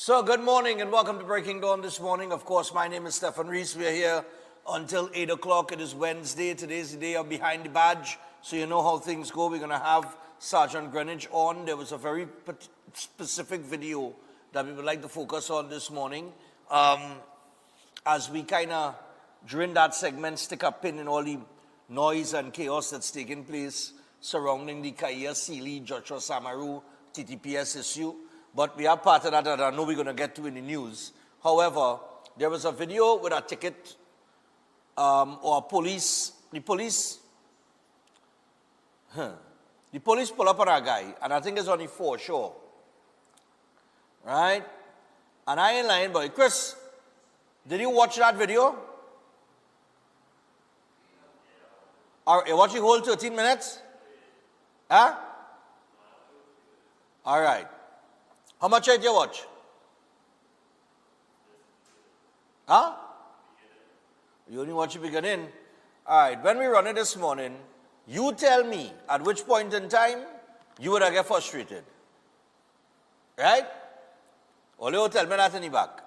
So good morning and welcome to Breaking Dawn this morning. Of course, my name is Stephen Reese. We are here until 8 o'clock. It is Wednesday. Today's the day of Behind the Badge. So you know how things go. We're going to have Sergeant Greenwich on. There was a very specific video that we would like to focus on this morning. As we kind of, during that segment, stick a pin in all the noise and chaos that's taking place surrounding the Kaya Sealy, Joshua Samaru, TTPS issue. But we have part of that I know we're going to get to in the news. However, there was a video with a ticket or the police pull up on a guy, and I think it's on the foreshore. Right? And I ain't lying, boy. Chris, did you watch that video? Are you watching whole 13 minutes? Huh? All right. How much did you watch? Huh? You only watch the beginning? All right. When we run it this morning, you tell me at which point in time you would have get frustrated. Right? Only you tell me that in the back.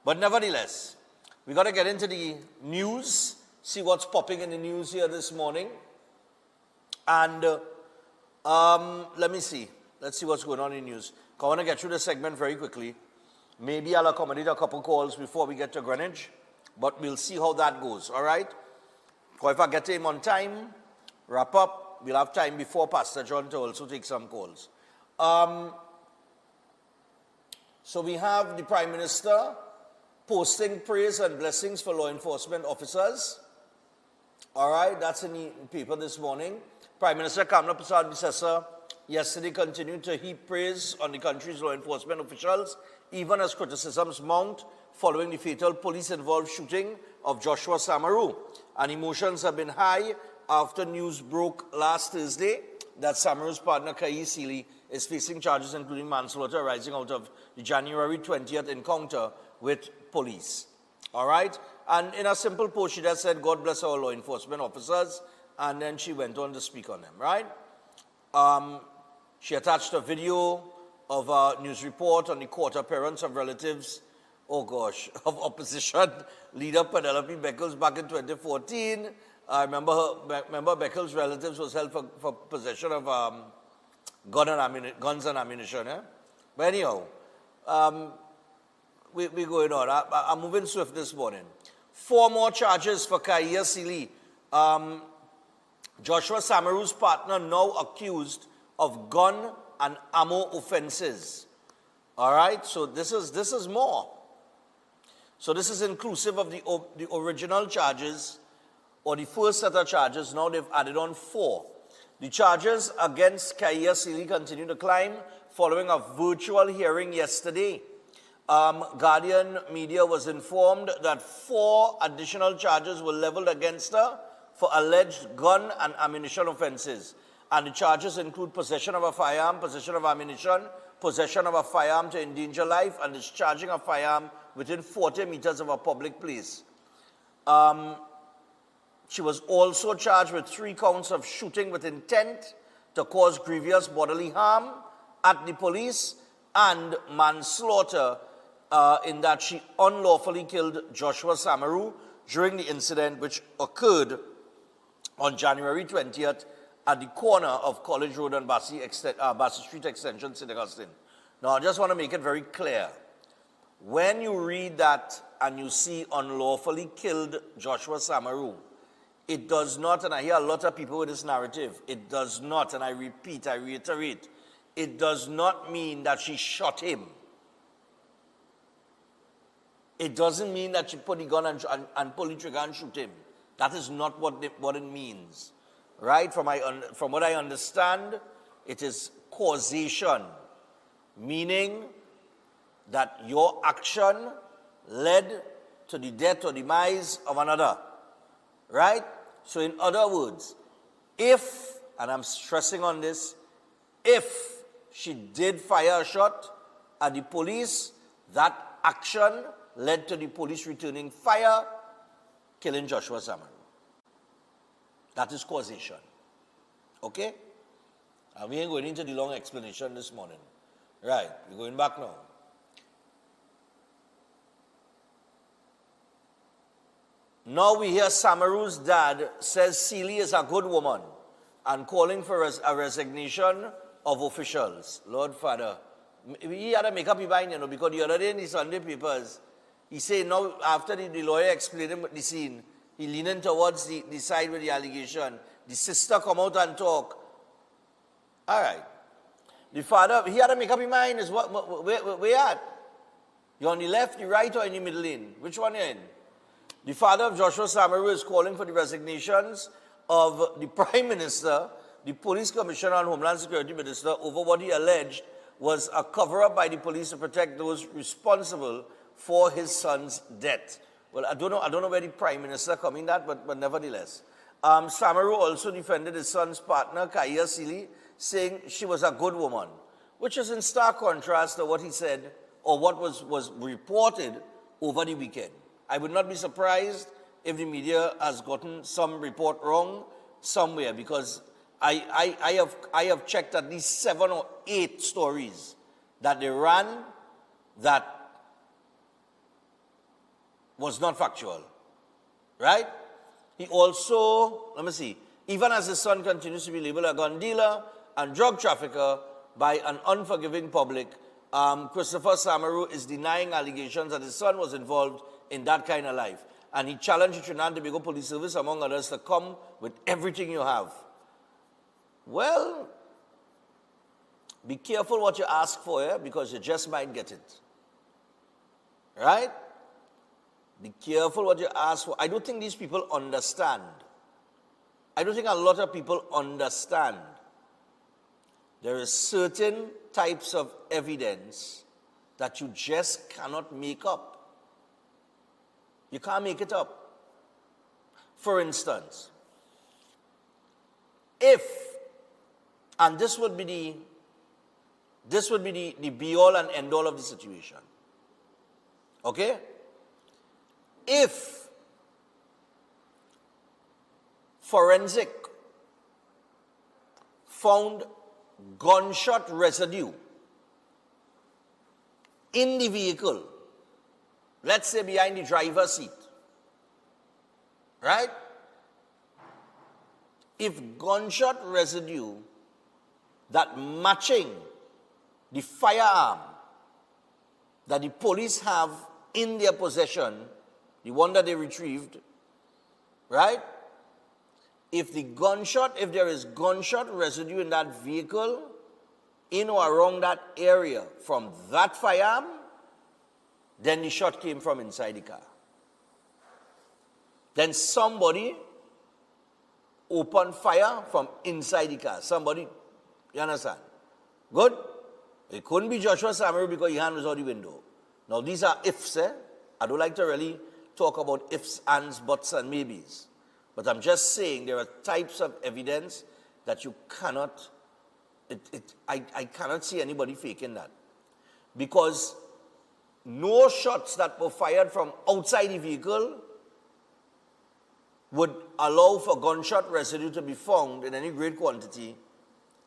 But nevertheless, we got to get into the news, see what's popping in the news here this morning. And let me see. Let's see what's going on in the news. I want to get through the segment very quickly. Maybe I'll accommodate a couple calls before we get to Greenwich, but we'll see how that goes, all right? Or if I get to him on time, wrap up, we'll have time before Pastor John to also take some calls. So we have the Prime Minister posting praise and blessings for law enforcement officers. All right, that's in the paper this morning. Prime Minister Kamla Prasad Bisesa yesterday continued to heap praise on the country's law enforcement officials, even as criticisms mount following the fatal police-involved shooting of Joshua Samaru. And emotions have been high after news broke last Thursday that Samaru's partner, Kai Sealy, is facing charges including manslaughter arising out of the January 20th encounter with police. All right? And in a simple post, she just said, God bless our law enforcement officers. And then she went on to speak on them, right? She attached a video of a news report on the court appearance of relatives, of opposition leader Penelope Beckles back in 2014. I remember Beckles' relatives was held for possession of guns and ammunition. Eh? But anyhow, we're going on. I'm moving swift this morning. 4 more charges for Kaya Sealy. Joshua Samaru's partner now accused of gun and ammo offenses. All right, so this is more. So this is inclusive of the original charges, or the first set of charges. Now they've added on 4. The charges against Kaya Sealy continue to climb following a virtual hearing yesterday. Guardian Media was informed that 4 additional charges were leveled against her for alleged gun and ammunition offenses. And the charges include possession of a firearm, possession of ammunition, possession of a firearm to endanger life, and discharging a firearm within 40 meters of a public place. She was also charged with 3 counts of shooting with intent to cause grievous bodily harm at the police and manslaughter in that she unlawfully killed Joshua Samaru during the incident which occurred on January 20th at the corner of College Road and Bassey Street Extension, St. Augustine. Now, I just want to make it very clear. When you read that and you see unlawfully killed Joshua Samaru, it does not, and I hear a lot of people with this narrative, it does not, and I repeat, I reiterate, it does not mean that she shot him. It doesn't mean that she put the gun and pull the trigger and shoot him. That is not what it means. Right? From what I understand, it is causation, meaning that your action led to the death or demise of another. Right? So in other words, if, and I'm stressing on this, if she did fire a shot at the police, that action led to the police returning fire, killing Joshua Samaru. That is causation. Okay? And we ain't going into the long explanation this morning. Right, we're going back now. Now we hear Samaru's dad says Sealy is a good woman and calling for a resignation of officials. Lord Father, he had to make up his mind, because the other day in the Sunday papers, he said now after the lawyer explained him the scene, he leaning towards the side with the allegation. The sister come out and talk. All right. The father, he had to make up his mind. Is where at? You're on the left, the right, or in the middle lane? Which one you're in? The father of Joshua Samaru is calling for the resignations of the Prime Minister, the Police Commissioner and Homeland Security Minister over what he alleged was a cover-up by the police to protect those responsible for his son's death. Well, I don't know where the Prime Minister come in that, but nevertheless. Samaru also defended his son's partner, Kaya Sealy, saying she was a good woman, which is in stark contrast to what he said or what was reported over the weekend. I would not be surprised if the media has gotten some report wrong somewhere, because I have checked at least 7 or 8 stories that they ran that was not factual, right? He also, let me see, even as his son continues to be labeled a gun dealer and drug trafficker by an unforgiving public, Christopher Samaru is denying allegations that his son was involved in that kind of life. And he challenged the Trinidad and Tobago Police Service, among others, to come with everything you have. Well, be careful what you ask for, because you just might get it. Right? Be careful what you ask for. I don't think these people understand. I don't think a lot of people understand. There is certain types of evidence that you just cannot make up. You can't make it up. For instance, if, and this would be the be-all and end-all of the situation, okay? If forensic found gunshot residue in the vehicle, let's say behind the driver's seat, right? If gunshot residue that matching the firearm that the police have in their possession, the one that they retrieved, right? If there is gunshot residue in that vehicle, in or around that area from that firearm, then the shot came from inside the car. Then somebody opened fire from inside the car. Somebody, you understand? Good? It couldn't be Joshua Samaru because his hand was out the window. Now these are ifs, I don't like to really talk about ifs, ands, buts, and maybes. But I'm just saying there are types of evidence that you cannot, I cannot see anybody faking that. Because no shots that were fired from outside the vehicle would allow for gunshot residue to be found in any great quantity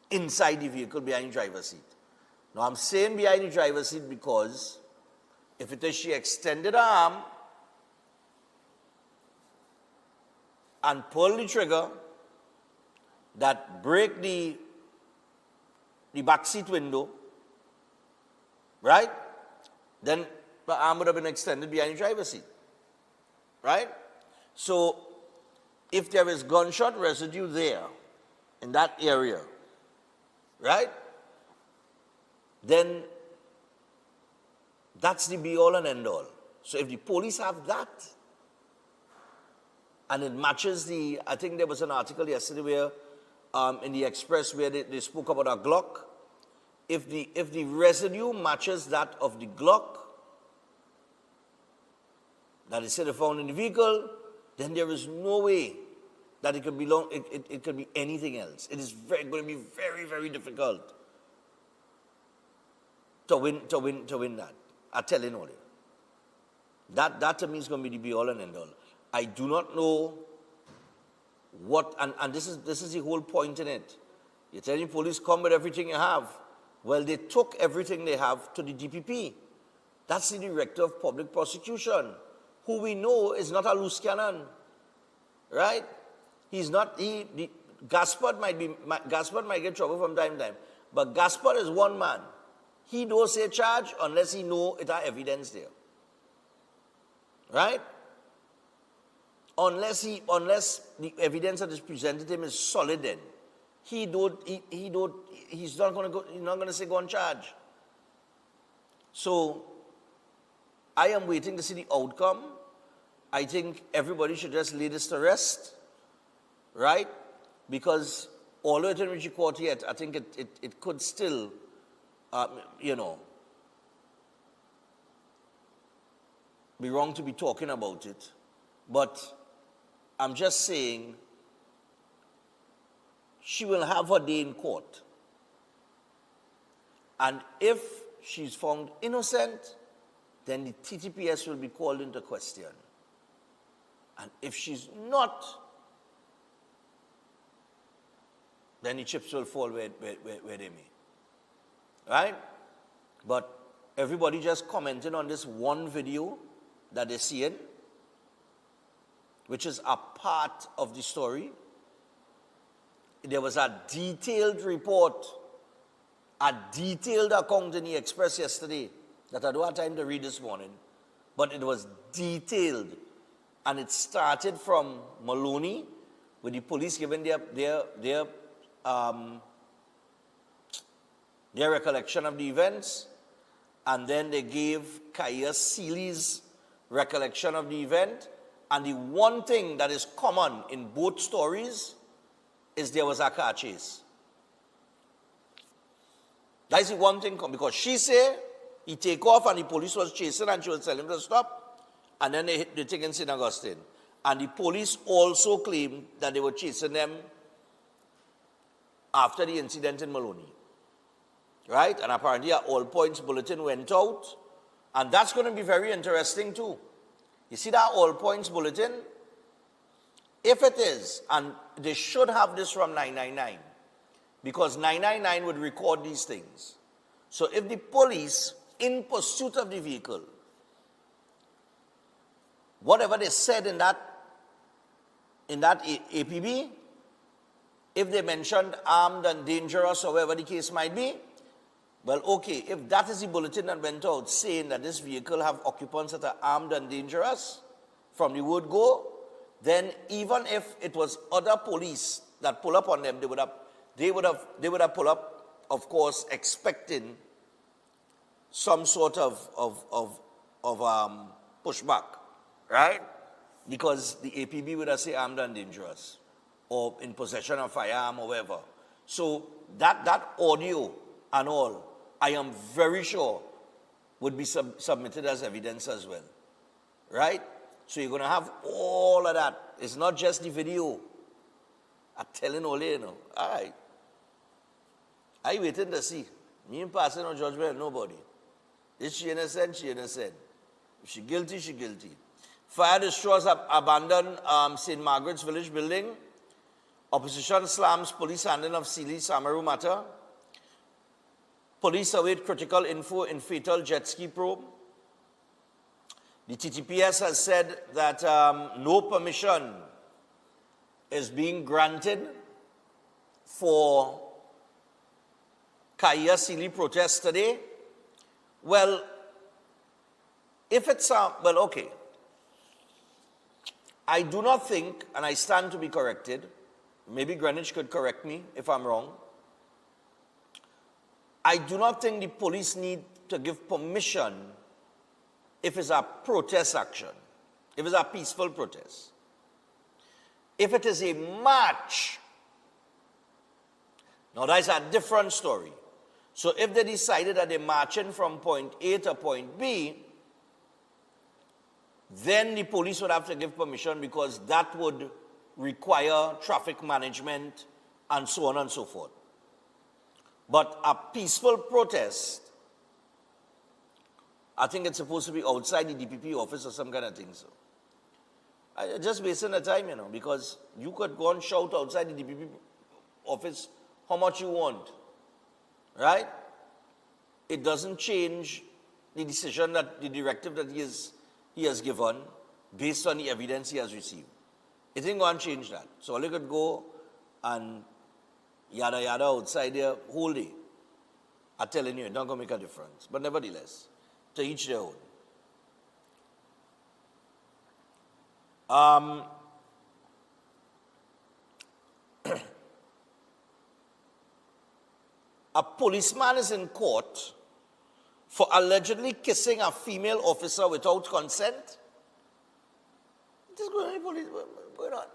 inside the vehicle behind the driver's seat. Now I'm saying behind the driver's seat because if it is she extended her arm and pulled the trigger that break the back seat window, right? Then the arm would have been extended behind the driver's seat, right? So if there is gunshot residue there, in that area, right? Then that's the be-all and end-all. So if the police have that, and it matches I think there was an article yesterday where, in the Express where they spoke about a Glock. If the residue matches that of the Glock that is said found in the vehicle, then there is no way that it could belong. It could be anything else. It is going to be very, very difficult to win that. I tell you only. That to me is going to be the be all and end all. I do not know what, and this is the whole point in it. You're telling police, come with everything you have. Well, they took everything they have to the DPP. That's the Director of Public Prosecution, who we know is not a loose cannon. right? He's not, Gaspard Gaspard might get trouble from time to time, but Gaspard is one man. He don't say charge unless he know it are evidence there. Right? Unless the evidence that is presented to him is solid, then he's not gonna say go on charge. So I am waiting to see the outcome. I think everybody should just lay this to rest, right? Because although it didn't reach the court yet, I think it could still, be wrong to be talking about it. But I'm just saying she will have her day in court. And if she's found innocent, then the TTPS will be called into question. And if she's not, then the chips will fall where they may. Right? But everybody just commenting on this one video that they're seeing, which is a part of the story. There was a detailed report, a detailed account in the Express yesterday that I don't have time to read this morning, but it was detailed. And it started from Maloney, with the police giving their recollection of the events, and then they gave Kaya Seeley's recollection of the event. And the one thing that is common in both stories is there was a car chase. That is the one thing, because she said he take off and the police was chasing and she was telling him to stop, and then they hit the thing in St. Augustine. And the police also claimed that they were chasing them after the incident in Maloney. Right? And apparently an all points bulletin went out. And that's going to be very interesting too. You see that all points bulletin? If it is, and they should have this from 999, because 999 would record these things. So if the police, in pursuit of the vehicle, whatever they said in that APB, if they mentioned armed and dangerous or whatever the case might be, well, okay, if that is the bulletin that went out saying that this vehicle have occupants that are armed and dangerous from the word go, then even if it was other police that pull up on them, they would have pulled up, of course, expecting some sort of pushback, right? Because the APB would have said armed and dangerous, or in possession of firearm or whatever. So that audio and all, I am very sure, would be submitted as evidence as well, right? So you're going to have all of that. It's not just the video. I'm telling Ole, all right. I waiting to see. Me ain't passing no judgment on nobody. Is she innocent? She innocent. If she guilty, she guilty. Fire destroys abandoned St. Margaret's Village building. Opposition slams police handling of Seeley Samaru matter. Police await critical info in fatal jet ski probe. The TTPS has said that no permission is being granted for Kaya Seeley protest today. Well, if it's okay. I do not think, and I stand to be corrected, maybe Greenwich could correct me if I'm wrong, I do not think the police need to give permission if it's a protest action, if it's a peaceful protest. If it is a march, now that's a different story. So if they decided that they're marching from point A to point B, then the police would have to give permission, because that would require traffic management and so on and so forth. But a peaceful protest, I think it's supposed to be outside the DPP office or some kind of thing. So I just wasting the time, because you could go and shout outside the DPP office how much you want, right? It doesn't change the decision, that the directive that he has given based on the evidence he has received. It ain't going to change that. So all you could go and yada yada outside there whole day. I'm telling you, it's not going to make a difference. But nevertheless, to each their own. A policeman is in court for allegedly kissing a female officer without consent. Just going on.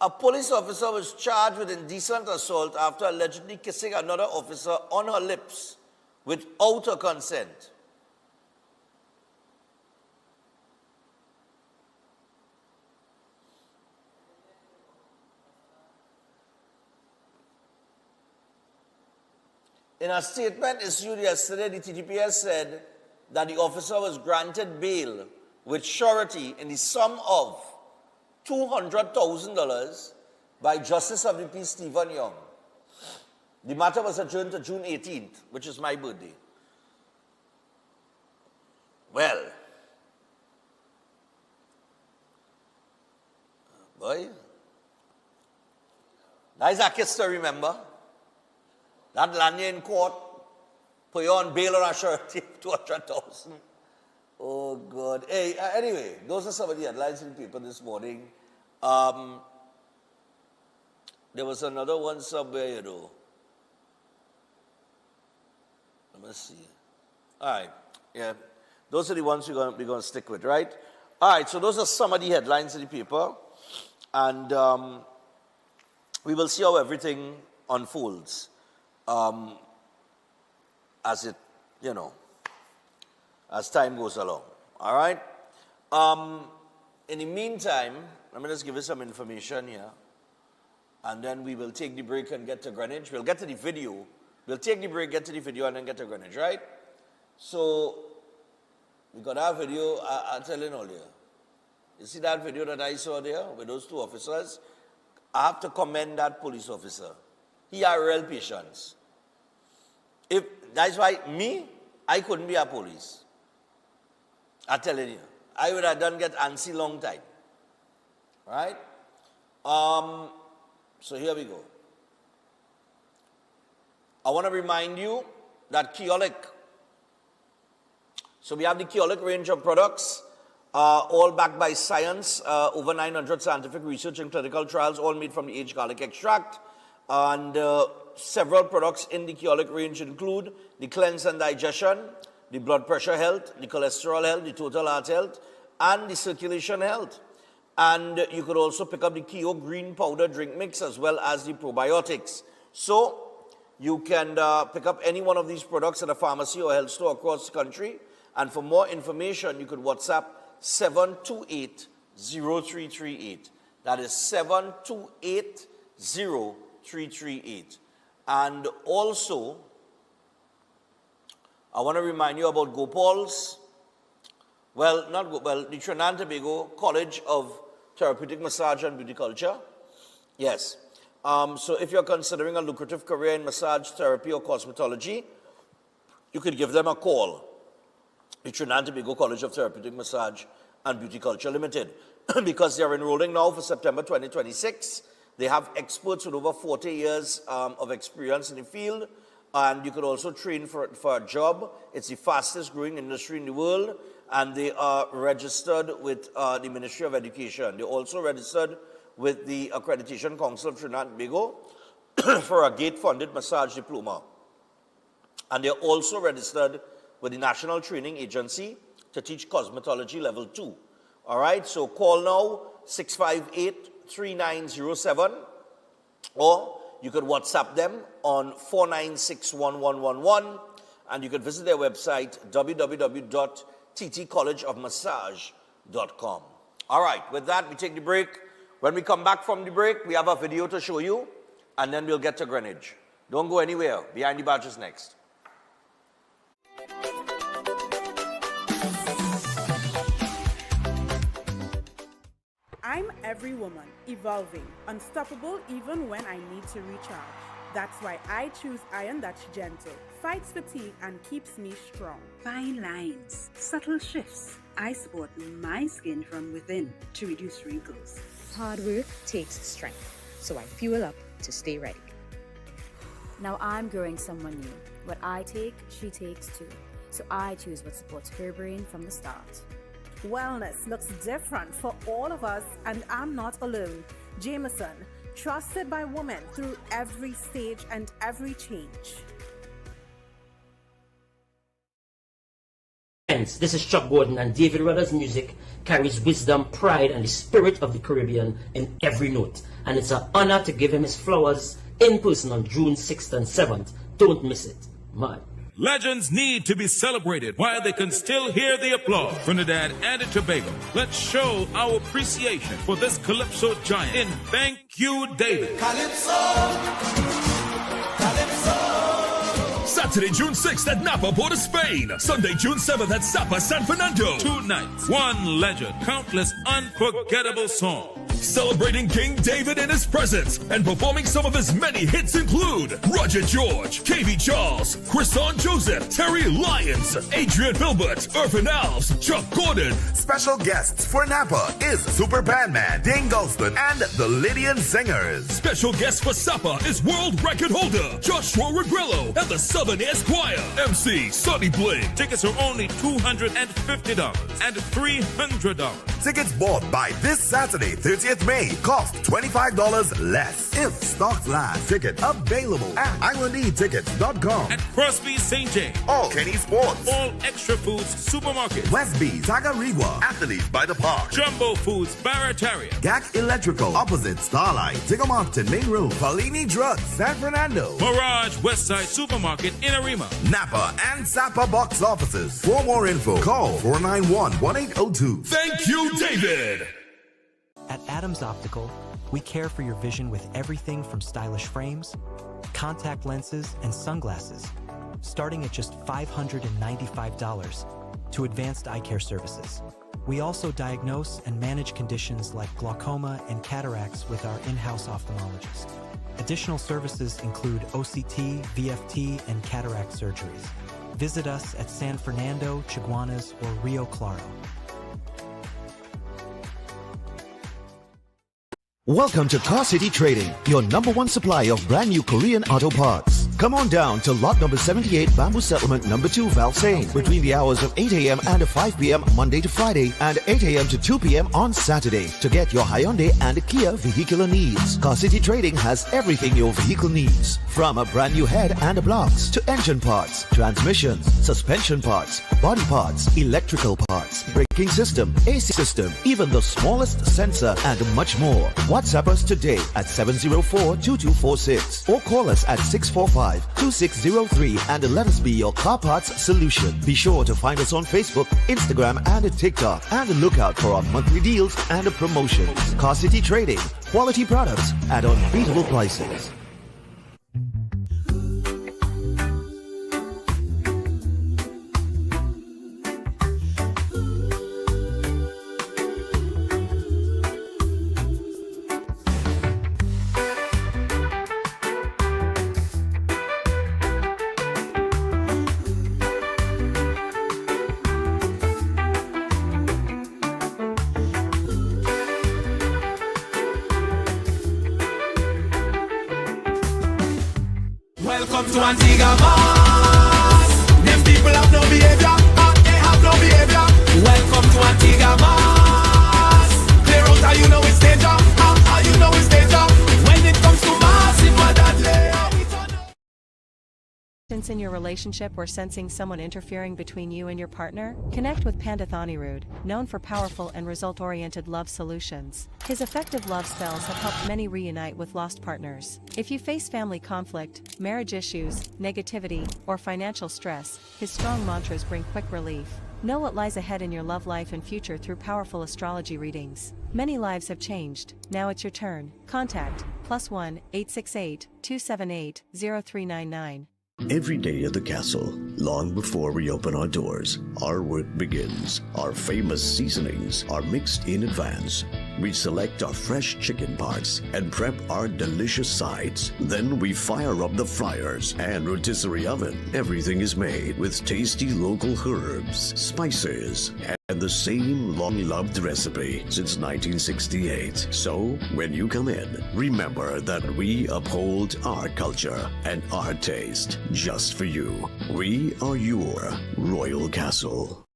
A police officer was charged with indecent assault after allegedly kissing another officer on her lips without her consent. In a statement issued yesterday, the TTPS said that the officer was granted bail with surety in the sum of $200,000 by Justice of the Peace Stephen Young. The matter was adjourned to June 18th, which is my birthday. Well, boy, that is a kiss to remember. That land you in court, put you on bail or a surety of 200,000. Oh, God. Hey, anyway, those are some of the headlines in the paper this morning. There was another one somewhere, you know. Let me see. All right. Yeah. Those are the ones we're going to stick with, right? All right. So those are some of the headlines in the paper. And we will see how everything unfolds as it, you know, as time goes along. All right? In the meantime, let me just give you some information here. And then we will take the break and get to Greenwich. We'll get to the video. We'll take the break, get to the video, and then get to Greenwich, right? So, we got our video, I'll tell you earlier. You see that video that I saw there with those two officers? I have to commend that police officer. He had real patience. That's why I couldn't be a police. I'm telling you. I would have done get antsy long time. Right? So here we go. I want to remind you that Keolic. So we have the Keolic range of products, all backed by science, over 900 scientific research and clinical trials, all made from the aged garlic extract. And several products in the Keolic range include the cleanse and digestion, the blood pressure health, the cholesterol health, the total heart health, and the circulation health. And you could also pick up the Keo green powder drink mix as well as the probiotics. So you can pick up any one of these products at a pharmacy or health store across the country. And for more information, you could WhatsApp 728-0338. That is 728-0338. And also, I want to remind you about Gopal's. Well, the Trinidad and Tobago College of Therapeutic Massage and Beauty Culture. Yes. So if you're considering a lucrative career in massage therapy or cosmetology, you could give them a call. The Trinidad and Tobago College of Therapeutic Massage and Beauty Culture Limited. Because they're enrolling now for September 2026. They have experts with over 40 years of experience in the field. And you could also train for a job. It's the fastest growing industry in the world. And they are registered with the Ministry of Education. They're also registered with the Accreditation Council of Trinidad and Tobago for a gate-funded massage diploma. And they're also registered with the National Training Agency to teach cosmetology level 2. All right, so call now 658-3907, or you could WhatsApp them on 4961111, and you could visit their website www.ttcollegeofmassage.com. All right, with that, we take the break. When we come back from the break, we have a video to show you, and then we'll get to Greenwich. Don't go anywhere. Behind the Badges next. I'm every woman, evolving, unstoppable even when I need to recharge. That's why I choose iron that's gentle, fights fatigue, and keeps me strong. Fine lines, subtle shifts, I support my skin from within to reduce wrinkles. Hard work takes strength, so I fuel up to stay ready. Now I'm growing someone new. What I take, she takes too. So I choose what supports her brain from the start. Wellness looks different for all of us, and I'm not alone. Jameson, trusted by women through every stage and every change. Friends, this is Chuck Gordon, and David Rudder's music carries wisdom, pride, and the spirit of the Caribbean in every note. And it's an honor to give him his flowers in person on June 6th and 7th. Don't miss it. Man. Legends need to be celebrated while they can still hear the applause. Trinidad and Tobago, let's show our appreciation for this Calypso giant in Thank You, David. Calypso. Saturday, June 6th at Napa, Port of Spain. Sunday, June 7th at Sapa, San Fernando. 2 nights, 1 legend, countless unforgettable songs. Celebrating King David in his presence and performing some of his many hits include Roger George, KV Charles, Chrison Joseph, Terry Lyons, Adrian Filbert, Irvin Alves, Chuck Gordon. Special guests for Napa is Super Bandman, Dane Galston, and the Lydian Singers. Special guest for Sapa is world record holder Joshua Regrello and the Southern Esquire. MC Sonny Bling. Tickets are only $250 and $300. Tickets bought by this Saturday, 30th May, cost $25 less. If stocks last, ticket available at islandetickets.com. At Crosby St. James. All Kenny Sports. All Extra Foods Supermarket. Westby, Tagarigua, Athletes by the Park. Jumbo Foods Barataria. GAC Electrical, opposite Starlight, Tigamompton Main Road, Paulini Drugs, San Fernando. Mirage Westside Supermarket in Arima. Napa and Sapa box offices. For more info, call 491-1802. Thank you, David. At Adams Optical, we care for your vision with everything from stylish frames, contact lenses, and sunglasses, starting at just $595, to advanced eye care services. We also diagnose and manage conditions like glaucoma and cataracts with our in-house ophthalmologist. Additional services include OCT, VFT, and cataract surgeries. Visit us at San Fernando, Chaguanas, or Rio Claro. Welcome to Car City Trading, your #1 supply of brand new Korean auto parts. Come on down to lot number 78, Bamboo Settlement number 2, Valsain, between the hours of 8 a.m. and 5 p.m. Monday to Friday, and 8 a.m. to 2 p.m. on Saturday to get your Hyundai and Kia vehicular needs. Car City Trading has everything your vehicle needs, from a brand new head and blocks to engine parts, transmissions, suspension parts, body parts, electrical parts, braking system, AC system, even the smallest sensor, and much more. WhatsApp us today at 704-2246 or call us at 645-2603 and let us be your car parts solution. Be sure to find us on Facebook, Instagram, and TikTok, and look out for our monthly deals and promotions. Car City Trading, quality products at unbeatable prices. Welcome to Antigua Mass. Them people have no behavior, they have no behavior. Welcome to Antigua Mass. Clear out how you know it's danger, how you know it's danger. When it comes to massive deadly. In your relationship or sensing someone interfering between you and your partner? Connect with Pandit Anirudh, known for powerful and result-oriented love solutions. His effective love spells have helped many reunite with lost partners. If you face family conflict, marriage issues, negativity, or financial stress, his strong mantras bring quick relief. Know what lies ahead in your love life and future through powerful astrology readings. Many lives have changed. Now it's your turn. Contact +1 868 278 0399. Every day at the castle, long before we open our doors, our work begins. Our famous seasonings are mixed in advance. We select our fresh chicken parts and prep our delicious sides. Then we fire up the fryers and rotisserie oven. Everything is made with tasty local herbs, spices, and and the same long-loved recipe since 1968. So, when you come in, remember that we uphold our culture and our taste just for you. We are your Royal Castle.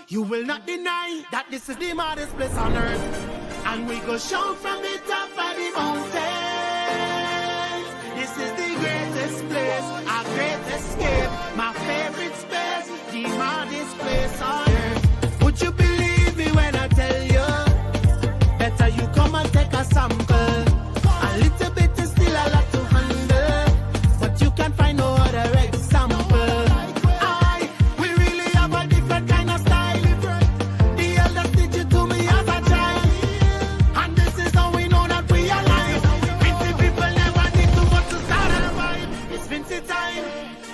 You will not deny that this is the maddest place on earth. And we go shout from the top of the mountains. This is the greatest place, our great escape. My favorite space, the maddest place on earth. Would you believe me when I tell you? Better you come and take a sample. A little bit is still a lot to handle, but you can find no other example. We really have a different kind of style. The elders teach it to me as a child, and this is how we know that we are alive. Vincy people never need to go to start a vibe. It's Vincy time,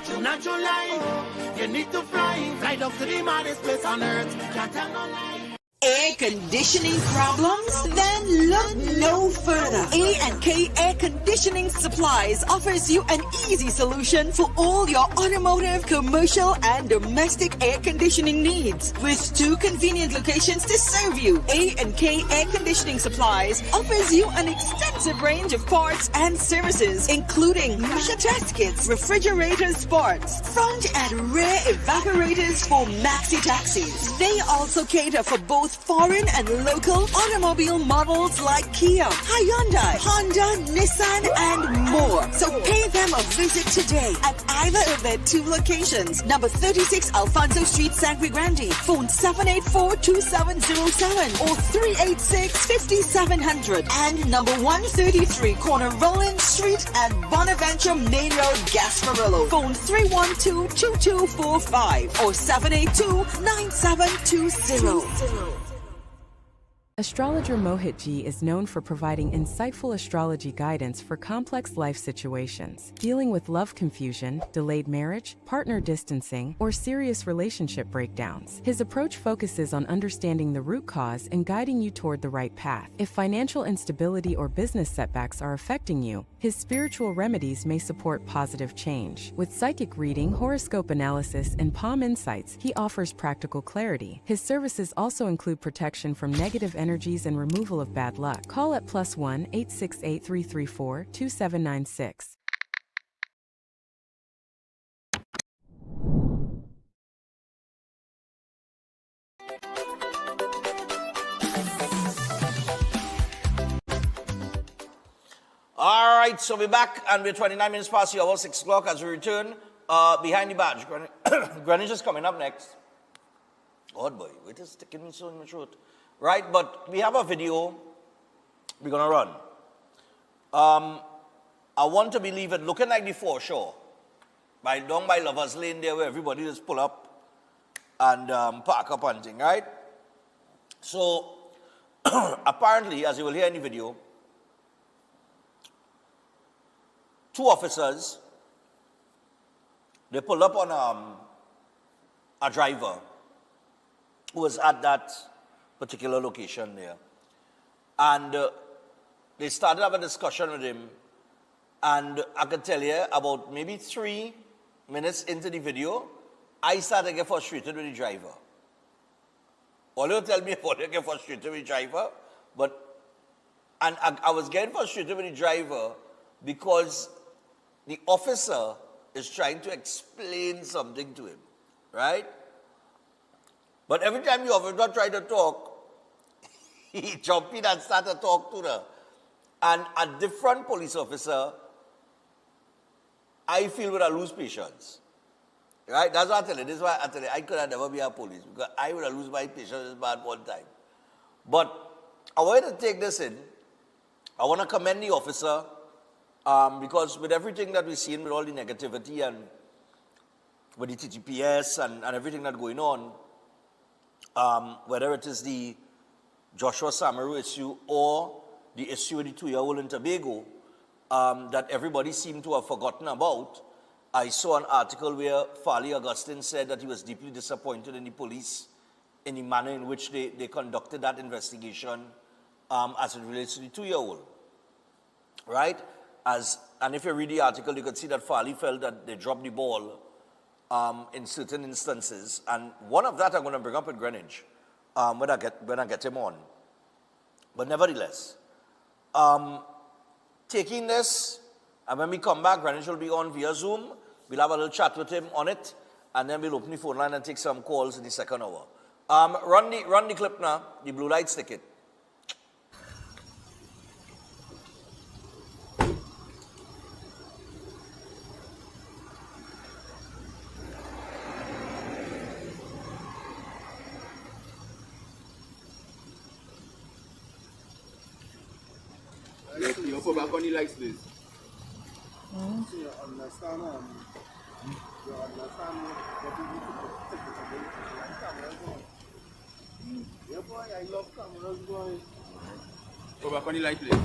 June and July. You need to fly down to the maddest place on earth. Can't tell no lie. Air conditioning problems? Then look no further. A&K Air Conditioning Supplies offers you an easy solution for all your automotive, commercial, and domestic air conditioning needs. With 2 convenient locations to serve you, A&K Air Conditioning Supplies offers you an extensive range of parts and services, including pressure test kits, refrigerators, parts, front and rear evaporators for maxi taxis. They also cater for both foreign and local automobile models like Kia, Hyundai, Honda, Nissan, and more. So pay them a visit today at either of their 2 locations. Number 36 Alfonso Street, Sangre Grande. Phone 784-2707 or 386-5700. And number 133 Corner Roland Street and Bonaventure Main Road, Gasparillo. Phone 312-2245 or 782-9720. Astrologer Mohit Ji is known for providing insightful astrology guidance for complex life situations, dealing with love confusion, delayed marriage, partner distancing, or serious relationship breakdowns. His approach focuses on understanding the root cause and guiding you toward the right path. If financial instability or business setbacks are affecting you, his spiritual remedies may support positive change. With psychic reading, horoscope analysis, and palm insights, he offers practical clarity. His services also include protection from negative energies and removal of bad luck. Call at +1 868 334 2796. All right, so we're back, and we're 29 minutes past the hour, 6 o'clock as we return. Behind the badge, Greenwich is coming up next. God, boy, it is sticking me so in my throat. Right, but we have a video we're going to run. I want to believe it looking like the foreshore. Down by Lover's Lane there where everybody just pull up and park up and thing, right? So, apparently, as you will hear in the video, 2 officers, they pulled up on a driver who was at that particular location there. And they started have a discussion with him. And I can tell you, about maybe 3 minutes into the video, I started to get frustrated with the driver. All you tell me about you get frustrated with the driver, and I was getting frustrated with the driver because the officer is trying to explain something to him, right? But every time the officer tried to talk, he jumped in and started to talk to her. And a different police officer, I feel, would have lose patience. Right? That's what I tell you. This is why I tell you, I could have never be a police, because I would have lose my patience at one time. But I want to take this in. I want to commend the officer, because with everything that we've seen, with all the negativity and with the TTPS and everything that's going on, whether it is the Joshua Samaru issue or the issue with the 2-year-old in Tobago, that everybody seemed to have forgotten about. I saw an article where Farley Augustine said that he was deeply disappointed in the police in the manner in which they conducted that investigation as it relates to the 2-year-old, right? And if you read the article, you can see that Farley felt that they dropped the ball in certain instances. And one of that I'm going to bring up in Greenwich, when I get him on. But nevertheless, taking this, and when we come back, Greenwich will be on via Zoom. We'll have a little chat with him on it, and then we'll open the phone line and take some calls in the second hour. Run the clip now, the blue lights ticket. You put back on the lights, please. So you understand what you need to take the cameras on. Yeah, boy, I love cameras, boy. Put back on the light, please.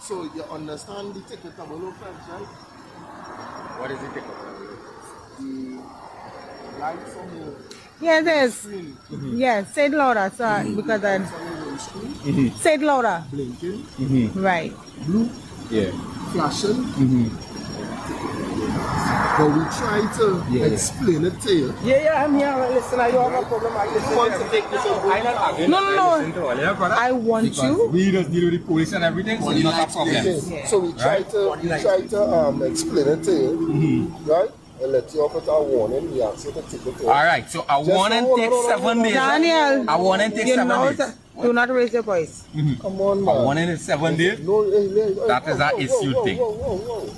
So you understand the ticket tableau French, right? What is the ticket? The lights on the Yes, it is. screen. Yes, say it louder, so because I say it louder. Blinking. Right. Blue. Yeah. Flashing. But we try to explain it to you. Yeah, I'm here. Listen, I don't have a problem. I listen. want to take this over. No. I want you. We just deal with the police and everything, so it's not a problem. Yeah. So we try to explain it to you, right? And let you offer a warning. We ask you to take it. All right. So a warning takes 7 days. Daniel, a warning takes 7 days. Do not raise your voice. Come on, man. A warning is 7 days. That is an issue thing.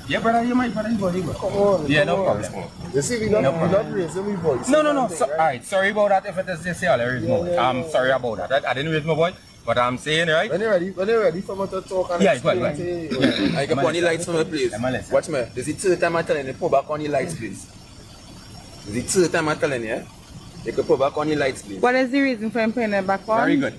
Yeah, brother, you might, brother, you body. Come on. Yeah, no problem. You see, we're not raising my voice. No. So, all right. Sorry about that. If it is just here, there is no. I'm sorry about that. Right? I didn't raise my voice. But I'm saying, right? When you're ready for me to talk and explain it to you. I can put on the lights for me, please. Watch me. This is the third time I'm telling you, put back on the lights, please. This is the third time I'm telling you, you can put back on the lights, please. What is the reason for him putting it back on? Very good.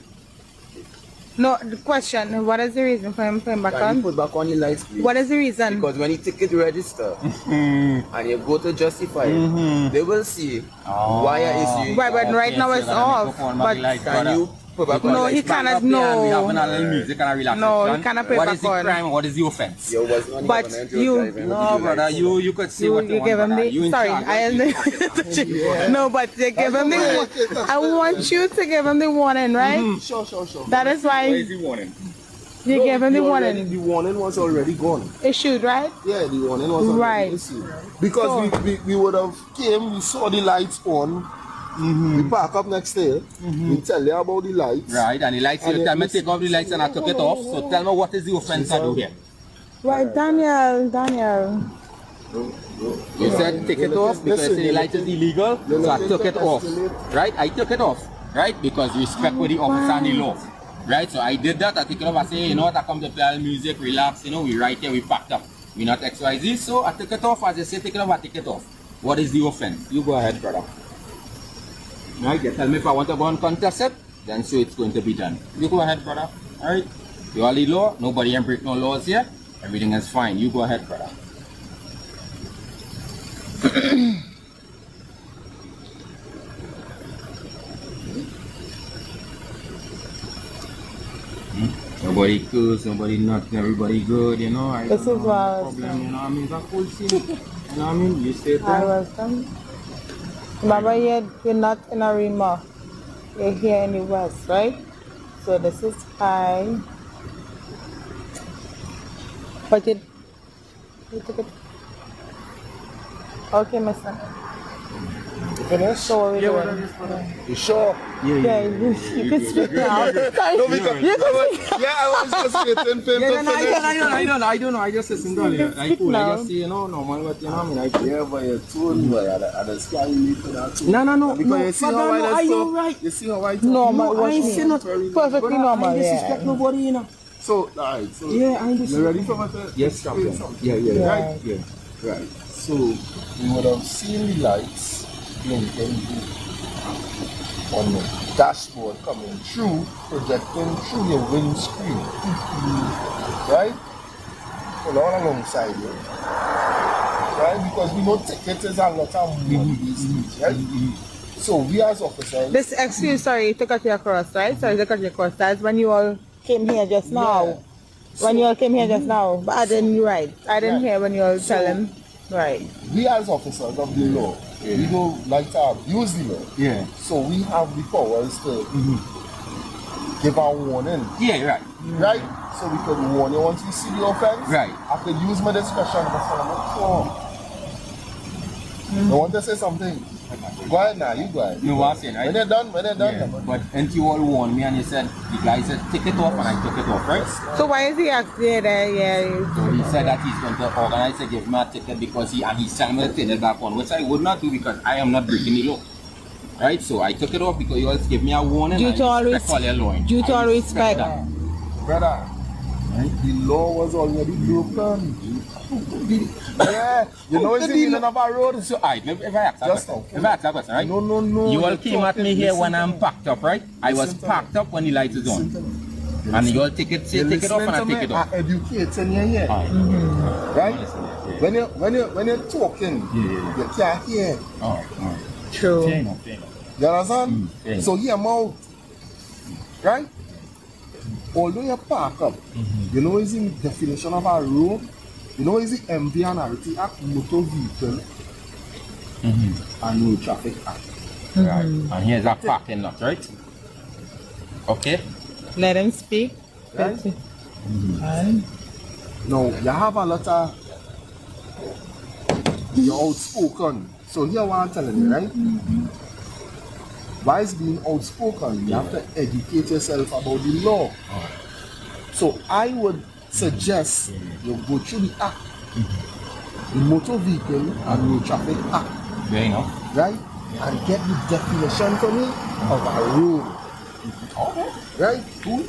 No, the question, what is the reason for him putting back on? You put back on the lights, please. What is the reason? Because when you ticket register and you go to justify it, they will see why is you. Right, but right now it's off. But can you put back on no, he cannot. No. We have a little music and a relaxation. No, he cannot put What back is the on. crime? What is the offense? But you, no, brother, you could say what you give him want. the. Sorry, I no, but you give him the. I want you to give him the warning, right? Sure. That is why. Where is the warning? You gave him the warning. The warning was already gone. Issued, right? Yeah, the warning was already issued. Because we would have came, we saw the lights on. We park up next day. We tell you about the lights. Right, and the lights, you tell me take off the lights and I took it off. So tell me what is the offense I do here? Right, Daniel. You said take it off because the light is illegal, so I took it off. Right, I took it off. Right, because respect for the officer and the law. Right, so I did that. I took it off. I say, you know what, I come to play music, relax. You know, we right here, we packed up. We're not XYZ, so I took it off. As I say, take it off, I take it off. What is the offense? You go ahead, brother. Right, you tell me if I want to go uncontested, then so it's going to be done. You go ahead, brother. Alright? You all the law, nobody can break no laws here. Everything is fine. You go ahead, brother. Nobody curse, nobody nothing, everybody good, you know. This is what I was saying. You know what I mean? It's a full scene. You know what I mean? You stay there. I was remember, you're not in a Rima. You're here in the west, right? So this is high. But you took it. Okay, my son. Finish? So what are we doing? You sure? Yeah, you can speak now. No, because I was just waiting for him to finish. I don't know. I just listen to it. I just see, you know, normal, but you know, I mean, yeah, but you told me I had a scary need for that too. No. Because you see how I are you right? You see how I talk? Normal, I ain't saying not perfectly normal, I disrespect nobody, you know. So, alright, so yeah, I understand. You ready for me to yes, explain something? Right. So you would have seen the lights blinking on the dashboard coming through, projecting through your windscreen. Right? All alongside you. Right? Because we know tickets is a lot of money these days, right? So we as officers. This excuse, sorry, to cut you across, right? Sorry to cut you across. That's when you all came here just now. Yeah. When you all came here just now. But I didn't hear when you all tell him. Right. We as officers of the law, we don't like to abuse the law. Yeah. So we have the powers to give a warning. Yeah, right. Right? So we could warn you once we see the offense. Right. I could use my discretion, but I'm not sure. You want to say something? Go ahead now, you go ahead. You know what I'm saying, right? When they're done, Yeah. But ain't you all warned me and you said, the guy said, take it off, and I took it off, right? So why is he actually there? Yeah. So he said that he's going to organize to give me a ticket because he's telling me to turn it back on, which I would not do because I am not breaking the law. Right? So I took it off because you all gave me a warning. Due to all respect. Brother, the law was already broken. Yeah, you know it's the middle of a road. So, alright, if I ask that question, right? No. You all came at me here when I'm packed up, right? I was packed up when the light is on. And you all take it off and I take it off. I'm educating you here. Right? When you're talking, you can't hear. True. You understand? So hear them out. Right? Although you park up, you know is the definition of a road, you know is the MV and RT Act, Motor Vehicle and Road Traffic Act. Right. And here's a parking lot, right? Okay. Let him speak. Right? Now, you have a lot of, you're outspoken. So here what I'm telling you, right? Why is being outspoken? You have to educate yourself about the law. So I would suggest you go through the act, the Motor Vehicle and Road Traffic Act, right? And get the definition for me of a road. Okay. Right?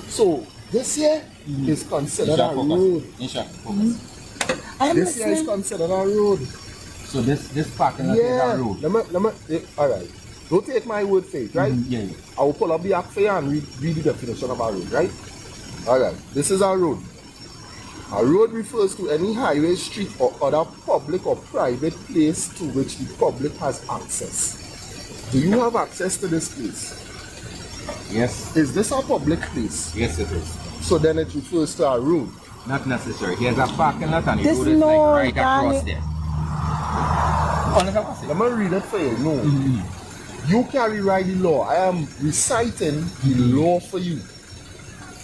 So this here is considered a road. This here is considered a road. So this parking lot is a road. Let me, all right. Don't take my word for it, right? I will pull up the act for you and read the definition of a road, right? Alright, this is a road. A road refers to any highway, street, or other public or private place to which the public has access. Do you have access to this place? Yes. Is this a public place? Yes, it is. So then it refers to a road. Not necessary. Here's a parking lot and the road is like right across there. Let me read it for you. No. You can rewrite the law. I am reciting the law for you.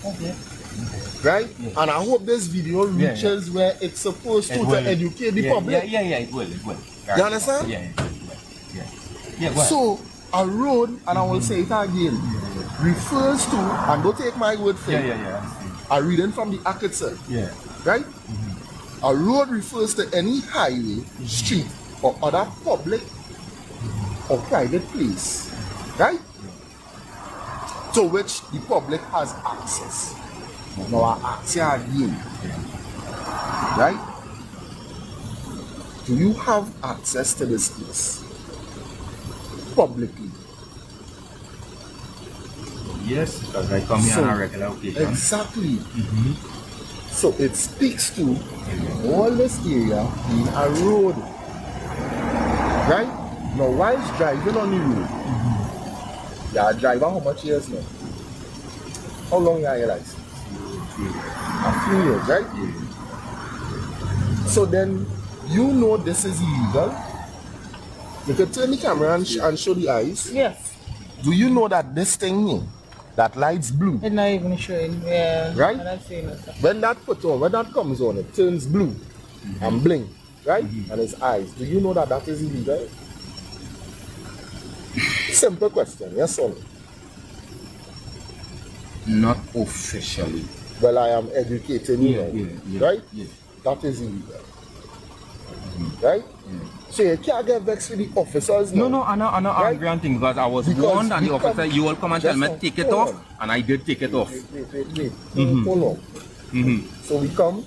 Okay. Right? And I hope this video reaches where it's supposed to educate the public. Yeah, it will. You understand? Yeah. So, a road, and I will say it again, refers to, and don't take my word for it, I'm reading from the act itself. Right? A road refers to any highway, street, or other public or private place, right? To which the public has access. Now I ask you again, right? Do you have access to this place publicly? Yes, because I come here on a regular occasion. Exactly. So it speaks to all this area being a road, right? Now, while driving on the road, you are driving how much years now? How long are your license? A few years, right? So then, you know this is illegal. You can turn the camera and show the eyes. Yes. Do you know that this thing here, that light's blue? It's not even showing. Yeah. Right? I'm not seeing it. When that comes on, it turns blue and blink, right? And its eyes. Do you know that that is illegal? Simple question, yes or no? Not officially. Well, I am educating you, right? That is illegal. Right? So you can't get vexed with the officers now. No, I'm not angry on things because I was warned and the officer, you all come and tell me take it off, and I did take it off. Wait. Hold on. So we come,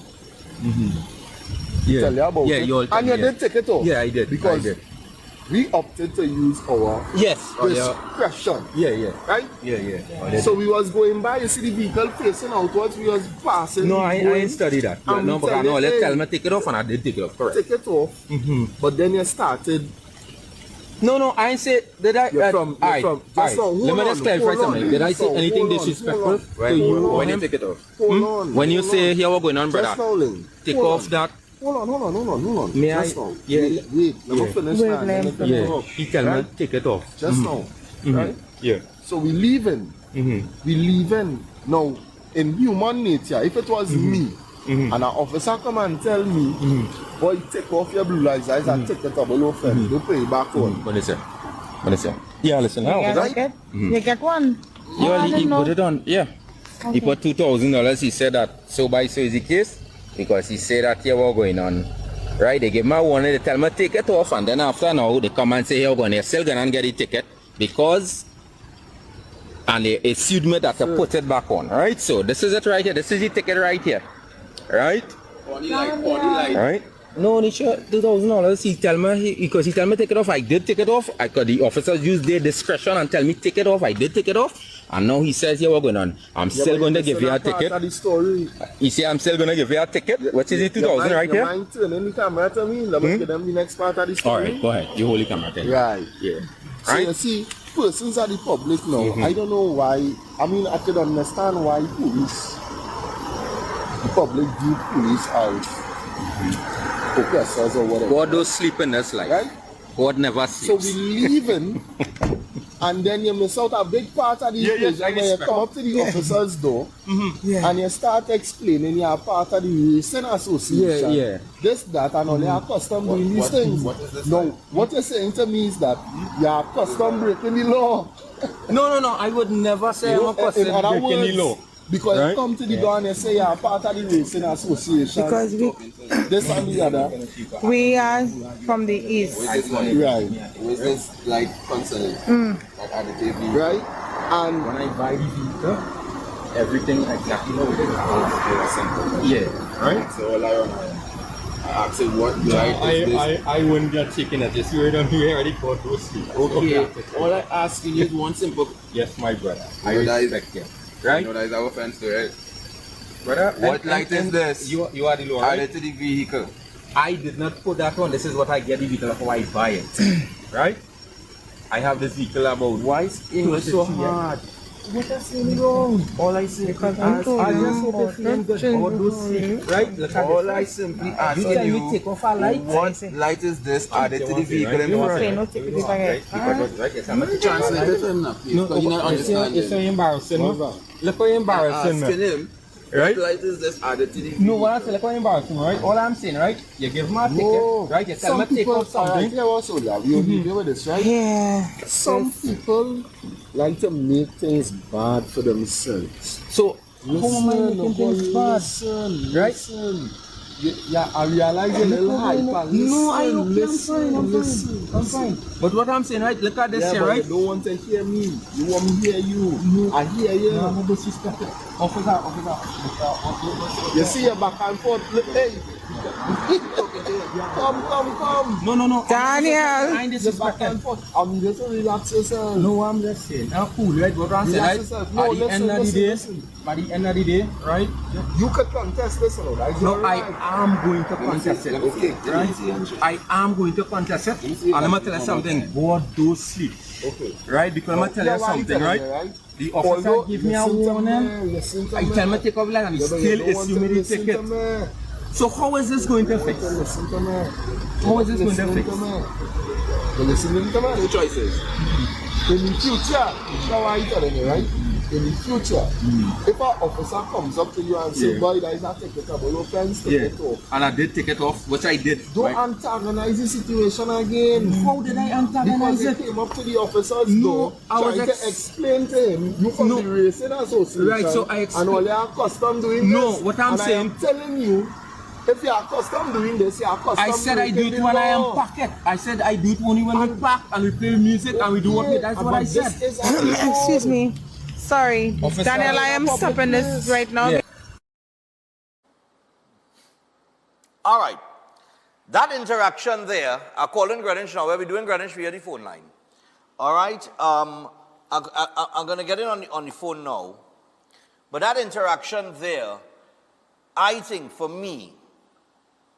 tell you about it, and you did take it off. Yeah, I did. Because we opted to use our discretion. Right? Yeah. So we was going by, you see the vehicle facing outwards, we was passing. No, I ain't studied that. No, but let's tell me take it off, and I did take it off. Correct. Take it off, but then you started. No, I ain't say, did I? Let me just clarify something. Did I say anything disrespectful to you when you take it off? Hold on. When you say, here we're going on, brother, take off that. Hold on. May I? Wait, let me finish now. He tell me take it off. Just now, right? Yeah. So we leaving. We leaving. Now, in human nature, if it was me, and an officer come and tell me, boy, take off your blue lights and take the double offense, don't pay back on. What is it? Yeah, listen now. You get one? He put it on, yeah. Okay. He put $2,000. He said that so is the case because he said that here we're going on. Right? They give me a warning, they tell me take it off, and then after now they come and say you're going to still gonna get the ticket because and they sued me that I put it back on. Right? So this is it right here. This is the ticket right here. Right? Right? No, he sure $2,000. He tell me because he tell me take it off. I did take it off. The officers used their discretion and tell me take it off. I did take it off. And now he says, yeah, we're going on. I'm still going to give you a ticket. He said, I'm still going to give you a ticket. What is it, 2,000 right here? Mind turning the camera to me. Let me give them the next part of the story. All right, go ahead. You hold the camera. Right. Yeah. So you see, persons are the public now. I don't know why. I mean, I can understand why the public view police as oppressors or whatever. God don't sleep in this life. Right? God never sleeps. So we leaving, and then you miss out a big part of the equation when you come up to the officer's door and you start explaining you're part of the racing association. This, that, and all. You're accustomed doing these things. Now, what you're saying to me is that you're accustomed breaking the law. No. I would never say I'm accustomed breaking the law. Because you come to the door and you say you're part of the racing association. Because this and the other. We are from the east. Right. Was this like concern? Like at the TV? Right. And when I buy the vehicle, everything exactly how it is. Yeah. Right? So I asked him what I wouldn't get taken at this. You already got those things. Okay. All I asking is one simple. Yes, my brother. I respect you. Right? You know that is our offense to it. Brother, what light is this? You are the law, right? Added to the vehicle. I did not put that on. This is what I get the vehicle how I buy it. Right? I have this vehicle about why is English so hard? What is wrong? All I say because I just hope right? Look at all I simply ask you take off a light. What light is this added to the vehicle in right? Translate it for him now, please. No, you not understand. It's so embarrassing. Look how embarrassing. Asking him, right? What light is this added to the vehicle? No, what I say, look how embarrassing, right? All I'm saying, right? You give me a ticket, right? You tell me to take off something. You also love you with this, right? Yeah. Some people like to make things bad for themselves. So, how am I making things bad? Right? Listen. Yeah, I realize you're a little hyper. No, I'm fine. But what I'm saying, right? Look at this here, right? You don't want to hear me. You want me to hear you. No. I hear you. No, I'm disrespectful. Officer. You see your back and forth. Hey. Come. No. Daniel. I'm disrespectful. I'm just to relax yourself. No, I'm just saying. I'm cool, right? What I'm saying, right? No, by the end of the day, right? You could contest this, no? No, I am going to contest it. Okay, right? I am going to contest it. And I'm going to tell you something. God, don't sleep. Okay. Right? Because I'm going to tell you something, right? The officer give me a warning. I tell me to take off light and he still issue me the ticket. So how is this going to fix? How is this going to fix? Listen to me. Two choices. In the future, how are you telling me, right? In the future, if an officer comes up to you and says, boy, that is a ticketable offense, take it off. And I did take it off, which I did. Don't antagonize the situation again. How did I antagonize it? Because he came up to the officer's door, trying to explain to him, you from the racing association, right, so and all you are accustomed doing no, this. What I'm and saying, I am telling you, if you are accustomed doing this, you are accustomed I said I do it when I am packed. I said I do it only when we pack and we play music and we do what we. That's what I said. Excuse me. Sorry. Officer, Daniel, I am stopping this right now. Yeah. All right. That interaction there, I call in Greenwich now. Where we doing Greenwich via the phone line. All right. I'm going to get in on the phone now. But that interaction there, I think for me,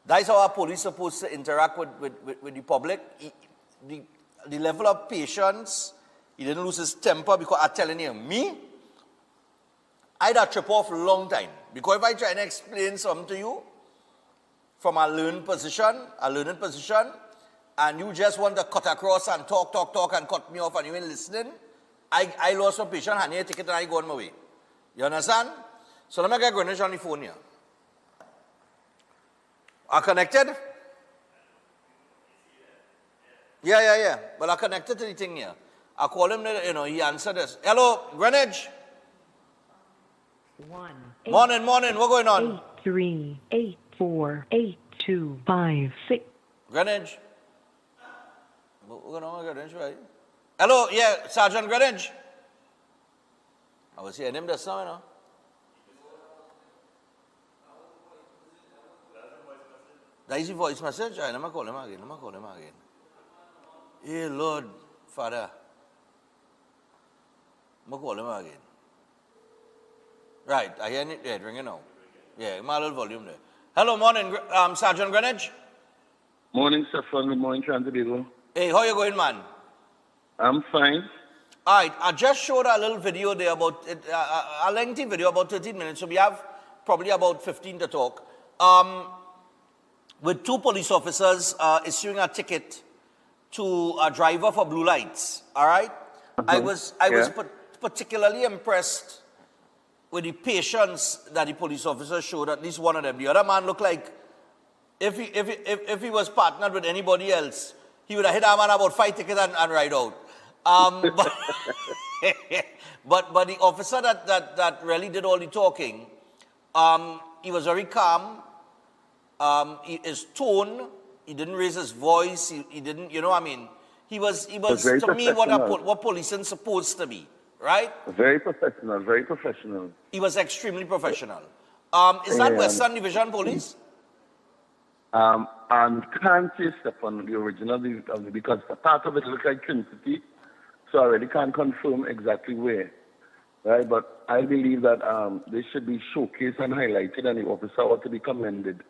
that's how our police are supposed to interact with the public. The level of patience, he didn't lose his temper because I'm telling you, me, I'd have trip off a long time. Because if I try and explain something to you from a learning position, and you just want to cut across and talk and cut me off and you ain't listening, I lost my patient, hand a ticket and I go on my way. You understand? So let me get Greenwich on the phone here. Are connected? Yeah. But I connected to the thing here. I call him, you know, he answered this. Hello, Greenwich. 1. Morning. What going on? 8, 3, 8, 4, 8, 2, 5, 6. Greenwich. What's going on, Greenwich, right? Hello, yeah, Sergeant Greenwich. I was hearing him just now, you know. That is the voice message? All right, let me call him again. Hey, Lord, Father. I'm going to call him again. Right, I hear it ringing now. Yeah, my little volume there. Hello, morning, Sergeant Greenwich. Morning, Stefan. Good morning, Tobago. Hey, how you going, man? I'm fine. All right, I just showed a little video there about, a lengthy video, about 13 minutes, so we have probably about 15 to talk. With 2 police officers issuing a ticket to a driver for blue lights, all right? I was particularly impressed with the patience that the police officer showed, at least one of them. The other man looked like, if he was partnered with anybody else, he would have hit that man about 5 tickets and ride out. But the officer that really did all the talking, he was very calm. His tone, he didn't raise his voice. He didn't, you know what I mean? He was to me what policing supposed to be, right? Very professional. He was extremely professional. Is that Western Division Police? And can't say Stefan, the original, because part of it looks like Trinidad, so I really can't confirm exactly where, right? But I believe that they should be showcased and highlighted, and the officer ought to be commended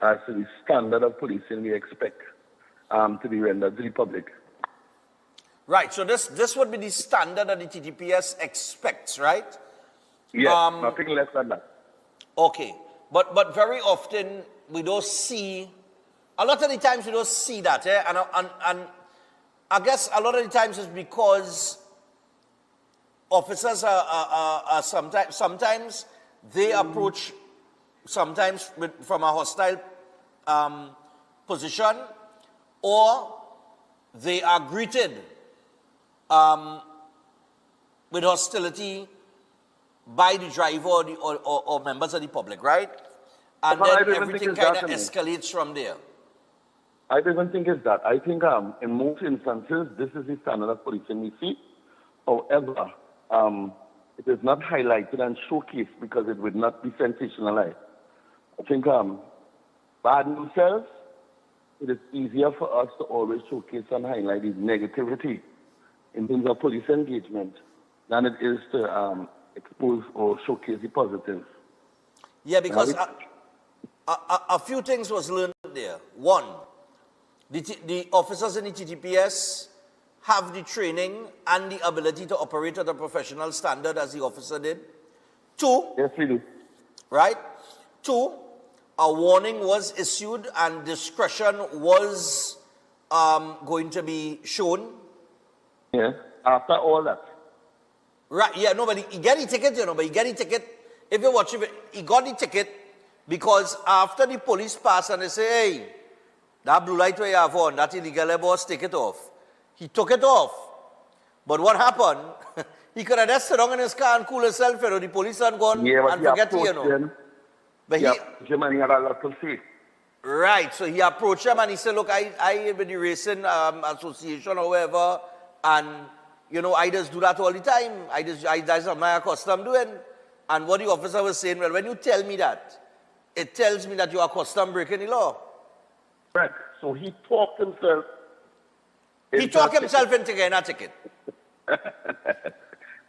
as to the standard of policing we expect to be rendered to the public. Right, so this would be the standard that the TTPS expects, right? Yes, nothing less than that. Okay, but very often we don't see, a lot of the times we don't see that, and I guess a lot of the times it's because officers are sometimes they approach sometimes from a hostile position, or they are greeted with hostility by the driver or members of the public, right? And then everything kind of escalates from there. I don't even think it's that. I think in most instances, this is the standard of policing we see. However, it is not highlighted and showcased because it would not be sensationalized. I think bad news sells. It is easier for us to always showcase and highlight the negativity in terms of police engagement than it is to expose or showcase the positives. Yeah, because a few things was learned there. One, the officers in the TTPS have the training and the ability to operate at a professional standard as the officer did. Two, yes, we do. Right? Two, a warning was issued and discretion was going to be shown. Yes, after all that. Right, yeah, no, but he got the ticket, if you watch it, he got the ticket because after the police pass and they say, hey, that blue light where you have on, that illegal boss, take it off. He took it off. But what happened? He could have just sit down in his car and cool himself, the police had gone and forget him, But he had a lot to say. Right, so he approached him and he said, look, I with the racing association or whatever, and I just do that all the time. That's what my custom doing. And what the officer was saying, well, when you tell me that, it tells me that you are custom breaking the law. Right. So he talked himself. He talked himself into getting a ticket.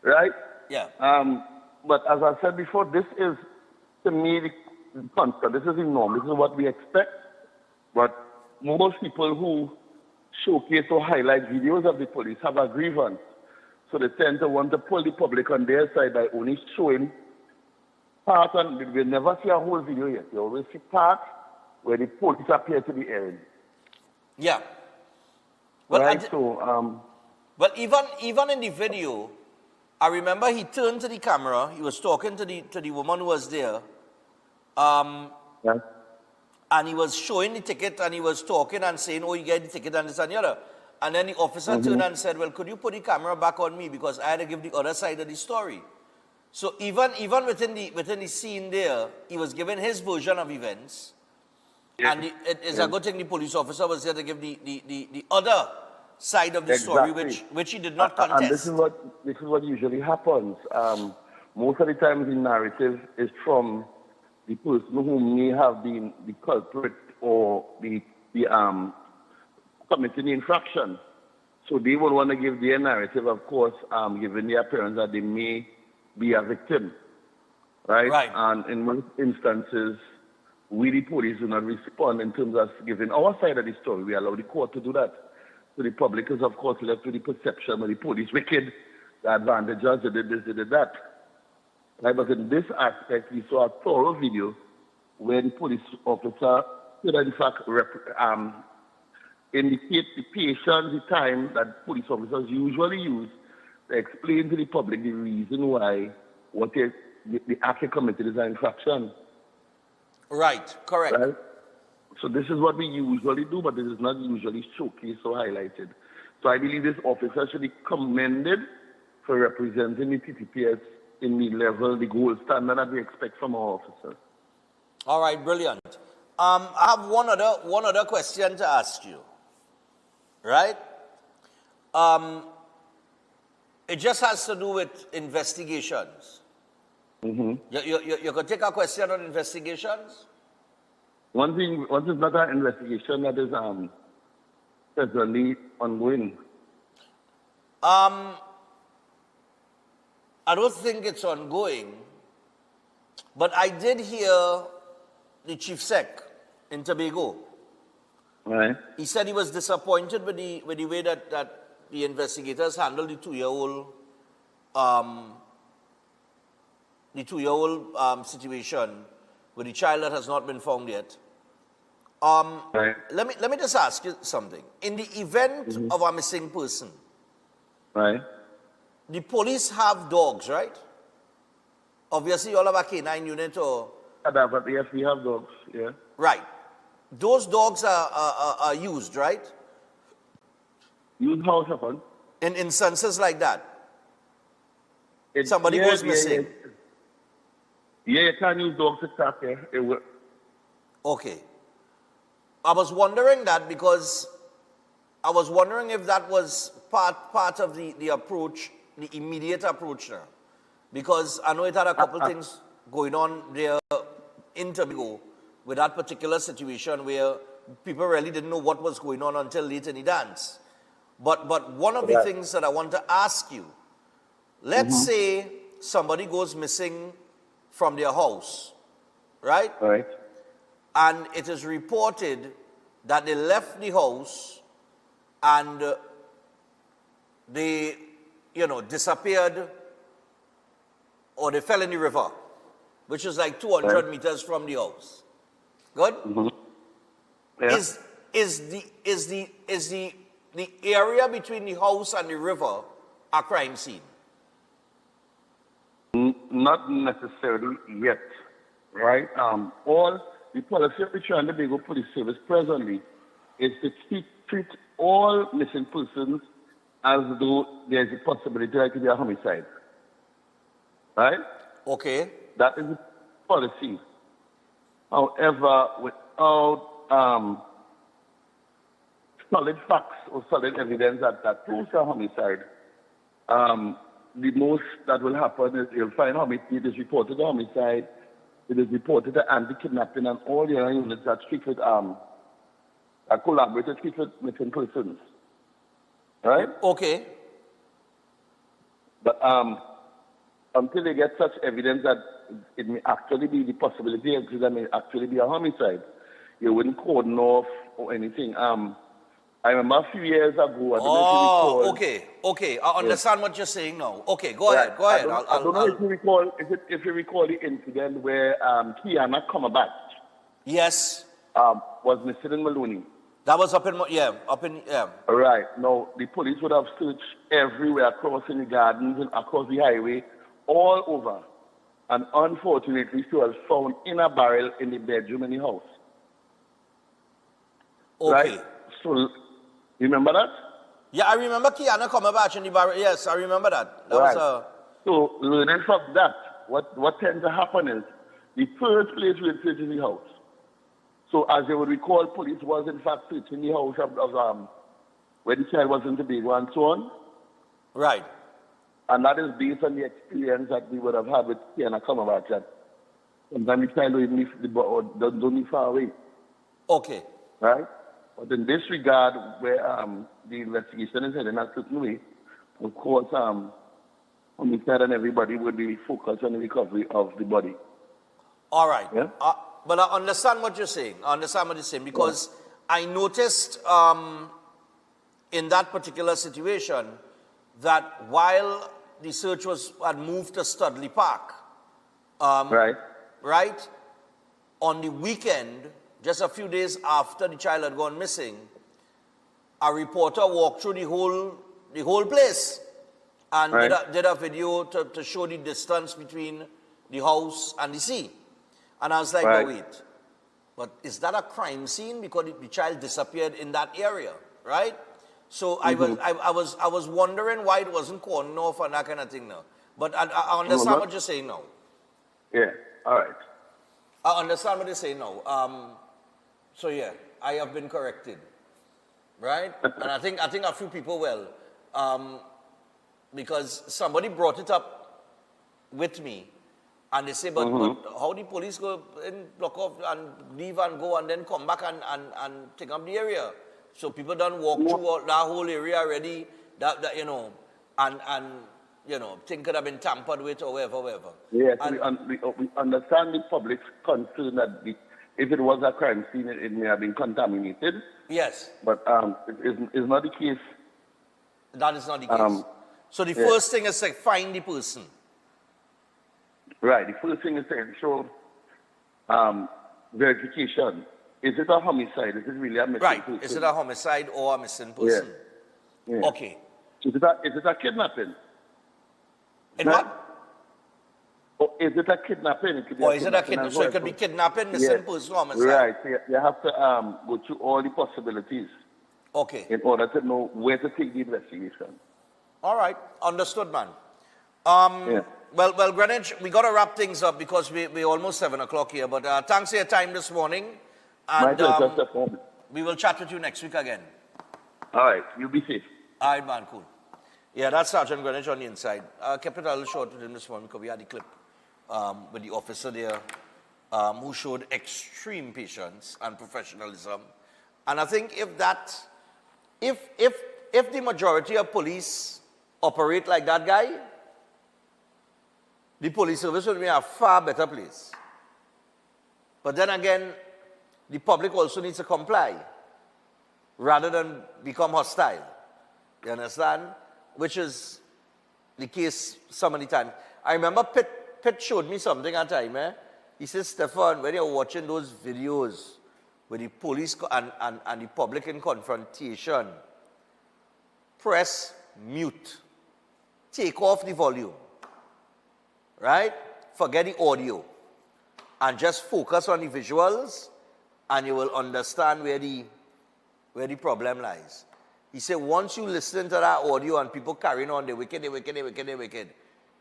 Right? Yeah. But as I said before, this is, to me, the concept. This is the norm. This is what we expect. But most people who showcase or highlight videos of the police have a grievance. So they tend to want to pull the public on their side by only showing part, and we'll never see a whole video yet. You always see part where the police appear to be airing. Yeah. Well, right? So, well, even in the video, I remember he turned to the camera. He was talking to the woman who was there. And he was showing the ticket and he was talking and saying, oh, you get the ticket and this and the other. And then the officer turned and said, well, could you put the camera back on me because I had to give the other side of the story. So even within the scene there, he was giving his version of events. And it is a good thing the police officer was there to give the other side of the story, which he did not contest. And this is what usually happens. Most of the times the narrative is from the person who may have been the culprit or the committing the infraction. So they will want to give their narrative, of course, given the appearance that they may be a victim, right? And in most instances, we, the police, do not respond in terms of giving our side of the story. We allow the court to do that. So the public is, of course, left with the perception of the police wicked, the advantages, they did this, they did that. Right? But in this aspect, we saw a thorough video where the police officer could, in fact, indicate the patience, the time that police officers usually use to explain to the public the reason why the act committed is an infraction. Right, correct. Right? So this is what we usually do, but this is not usually showcased or highlighted. So I believe this officer should be commended for representing the TTPS in the level, the gold standard that we expect from our officers. All right, brilliant. I have one other question to ask you. Right? It just has to do with investigations. You could take a question on investigations? One thing is not an investigation that is presently ongoing. I don't think it's ongoing, but I did hear the Chief Sec in Tobago. Right. He said he was disappointed with the way that the investigators handled the two-year-old situation with the child that has not been found yet. Right. Let me just ask you something. In the event of a missing person, right, the police have dogs, right? Obviously, all of a canine unit or... But yes, we have dogs, yeah. Right. Those dogs are used, right? Used how, Shafan? In instances like that. Somebody goes missing. Yeah, you can use dogs to track, yeah. It will. Okay. I was wondering that because I was wondering if that was part of the approach, the immediate approach there. Because I know it had a couple things going on there in Tobago with that particular situation where people really didn't know what was going on until late in the dance. But one of the things that I want to ask you, let's say somebody goes missing from their house, right? Right. And it is reported that they left the house and they, disappeared or they fell in the river, which is like 200 meters from the house. Good? Yeah. Is the area between the house and the river a crime scene? Not necessarily yet, right? All the policy of the Trinidad and Tobago Police Service presently is to treat all missing persons as though there is a possibility that it could be a homicide. Right? Okay. That is the policy. However, without solid facts or solid evidence that proves a homicide, the most that will happen is you'll find it is reported a homicide, it is reported an anti-kidnapping, and all the other units that treat with collaborate to treat with missing persons. Right? Okay. But until they get such evidence that it may actually be the possibility that it may actually be a homicide, you wouldn't cordon off or anything. I remember a few years ago. Okay. I understand what you're saying now. Okay, go ahead. I don't know if you recall. If you recall the incident where Kiana Cumberbatch, yes, was missing in Maloney. That was up in. All right. Now, the police would have searched everywhere across in the gardens and across the highway, all over. And unfortunately, she was found in a barrel in the bedroom in the house. Okay. Right? So, you remember that? Yeah, I remember Kiana coming back in the barrel. Yes, I remember that. That right. was So, learning from that, what tends to happen is the first place we search is the house. So, as you would recall, police was in fact searching the house of where the child was in Tobago and so on. Right. And that is based on the experience that we would have had with Kiana Kamabach. That sometimes the child don't live far away. Okay. Right? But in this regard, where the investigation is heading a certain way, of course, homicide and everybody would be focused on the recovery of the body. All right. Yeah? But I understand what you're saying. Because I noticed in that particular situation that while the search had moved to Studley Park, right, on the weekend, just a few days after the child had gone missing, a reporter walked through the whole place and did a video to show the distance between the house and the sea. And I was like, no, wait, but is that a crime scene? Because the child disappeared in that area, right? So I was wondering why it wasn't cordoned off and that kind of thing now. But I understand what you're saying now. Yeah, all right. I understand what you're saying now. So yeah, I have been corrected, right? And I think a few people will, because somebody brought it up with me, and they say, but how the police go and block off and leave and go and then come back and take up the area? So people don't walk through that whole area already, that you know, and you know, things could have been tampered with or whatever. Yes, we understand the public's concern that if it was a crime scene, it may have been contaminated. Yes. But it's not the case. That is not the case. So the first thing is to find the person. Right. The first thing is to show verification. Is it a homicide? Is it really a missing person? Is it a homicide or a missing person? Yeah. Yeah. Okay. Is it a kidnapping? What? Or is it a kidnapping? It could be is it a kidnapping? So it could be kidnapping, missing person, homicide. Right. So you have to go through all the possibilities. Okay. In order to know where to take the investigation. All right. Understood, man. Well, Greenwich, we got to wrap things up because we're almost 7 o'clock here. But thanks for your time this morning. And we will chat with you next week again. All right. You be safe. All right, man. Cool. Yeah, that's Sergeant Greenwich on the inside. Kept it a little short with him this morning because we had the clip with the officer there who showed extreme patience and professionalism. And I think if the majority of police operate like that guy, the police service would be a far better place. But then again, the public also needs to comply rather than become hostile. You understand? Which is the case so many times. I remember Pitt showed me something at a time. He says, Stefan, when you're watching those videos with the police and the public in confrontation, press mute. Take off the volume. Right? Forget the audio. And just focus on the visuals, and you will understand where the problem lies. He said, once you listen to that audio and people carrying on, they're wicked,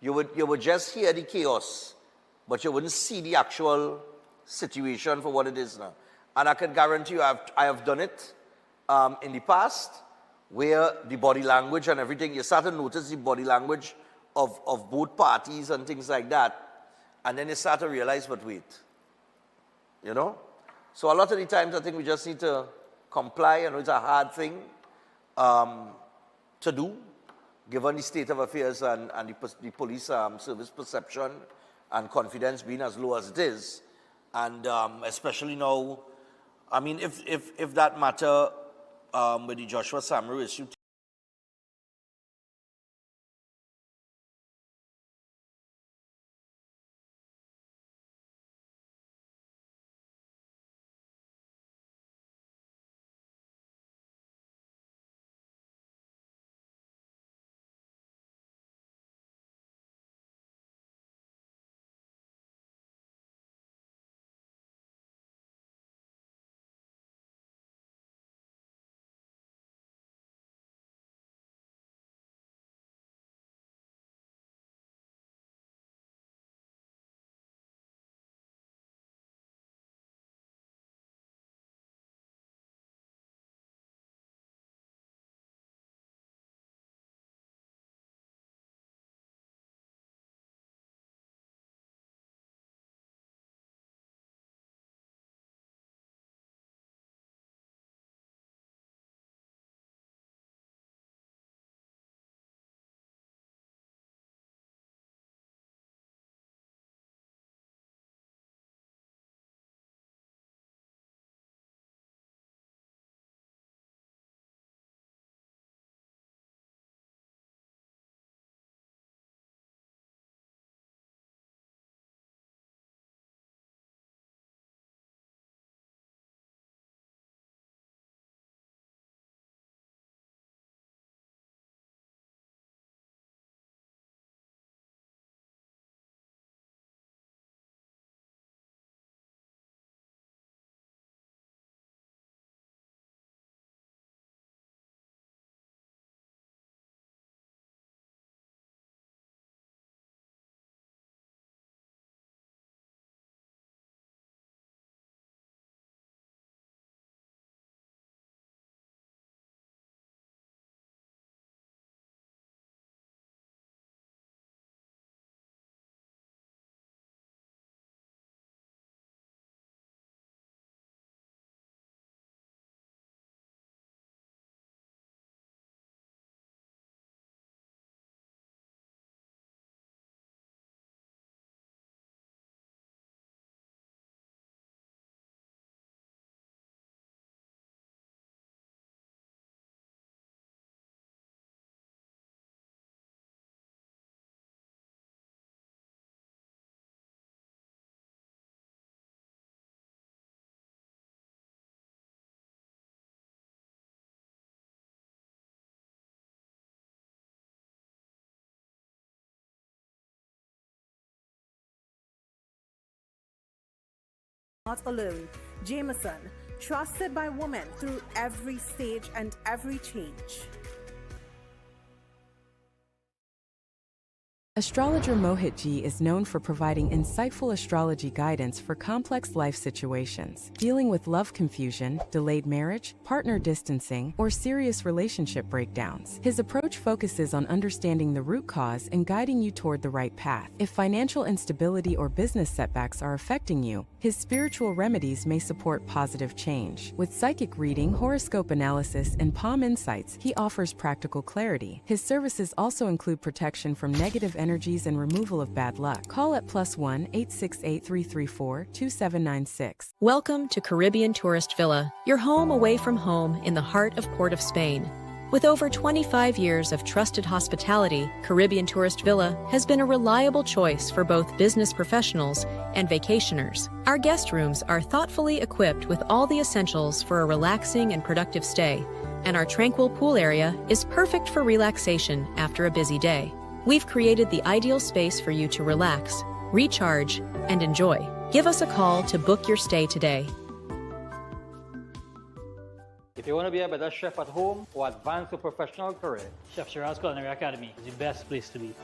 you would just hear the chaos, but you wouldn't see the actual situation for what it is now. And I can guarantee you, I have done it in the past, where the body language and everything, you start to notice the body language of both parties and things like that, and then you start to realize, but wait, you know? So a lot of the times I think we just need to comply, and it's a hard thing to do, given the state of affairs and the police service perception and confidence being as low as it is. And especially now, I mean, if that matter with the Joshua Samru issue Not alone. Jameson, trusted by women through every stage and every change. Astrologer Mohit Ji is known for providing insightful astrology guidance for complex life situations, dealing with love confusion, delayed marriage, partner distancing, or serious relationship breakdowns. His approach focuses on understanding the root cause and guiding you toward the right path. If financial instability or business setbacks are affecting you, his spiritual remedies may support positive change. With psychic reading, horoscope analysis, and palm insights, he offers practical clarity. His services also include protection from negative energies and removal of bad luck. Call at +1 868 334 2796. Welcome to Caribbean Tourist Villa, your home away from home in the heart of Port of Spain. With over 25 years of trusted hospitality, Caribbean Tourist Villa has been a reliable choice for both business professionals and vacationers. Our guest rooms are thoughtfully equipped with all the essentials for a relaxing and productive stay, and our tranquil pool area is perfect for relaxation after a busy day. We've created the ideal space for you to relax, recharge, and enjoy. Give us a call to book your stay today. If you want to be a better chef at home or advance your professional career, Chef Shiraz Culinary Academy is the best place to be.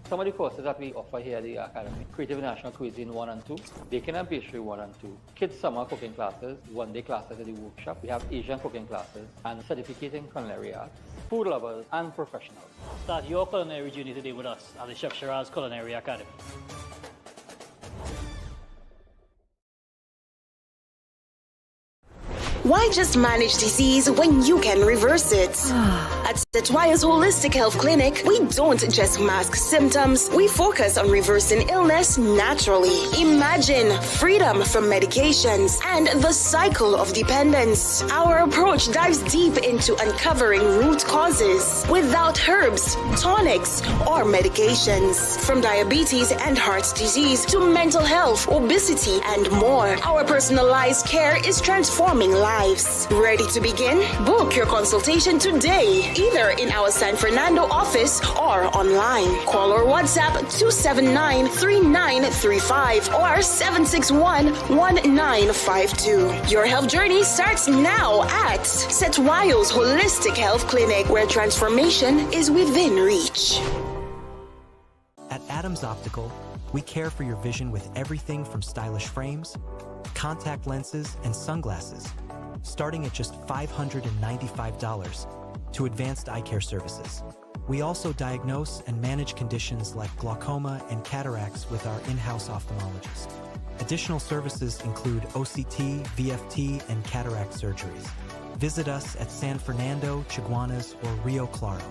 Some of the courses that we offer here at the Academy: Creative National Cuisine 1 and 2, Baking and Pastry 1 and 2, Kids Summer Cooking Classes, one-day classes at the workshop. We have Asian cooking classes and certificating culinary arts, food lovers and professionals. Start your culinary journey today with us at the Chef Shiraz Culinary Academy. Why just manage disease when you can reverse it? At Setwaya's Holistic Health Clinic, we don't just mask symptoms, we focus on reversing illness naturally. Imagine freedom from medications and the cycle of dependence. Our approach dives deep into uncovering root causes without herbs, tonics, or medications. From diabetes and heart disease to mental health, obesity, and more, our personalized care is transforming lives. Ready to begin? Book your consultation today, either in our San Fernando office or online. Call or WhatsApp 279-3935 or 761-1952. Your health journey starts now at Setwayo's Holistic Health Clinic, where transformation is within reach. At Adams Optical, we care for your vision with everything from stylish frames, contact lenses, and sunglasses, starting at just $595, to advanced eye care services. We also diagnose and manage conditions like glaucoma and cataracts with our in-house ophthalmologist. Additional services include OCT, VFT, and cataract surgeries. Visit us at San Fernando, Chaguanas, or Rio Claro.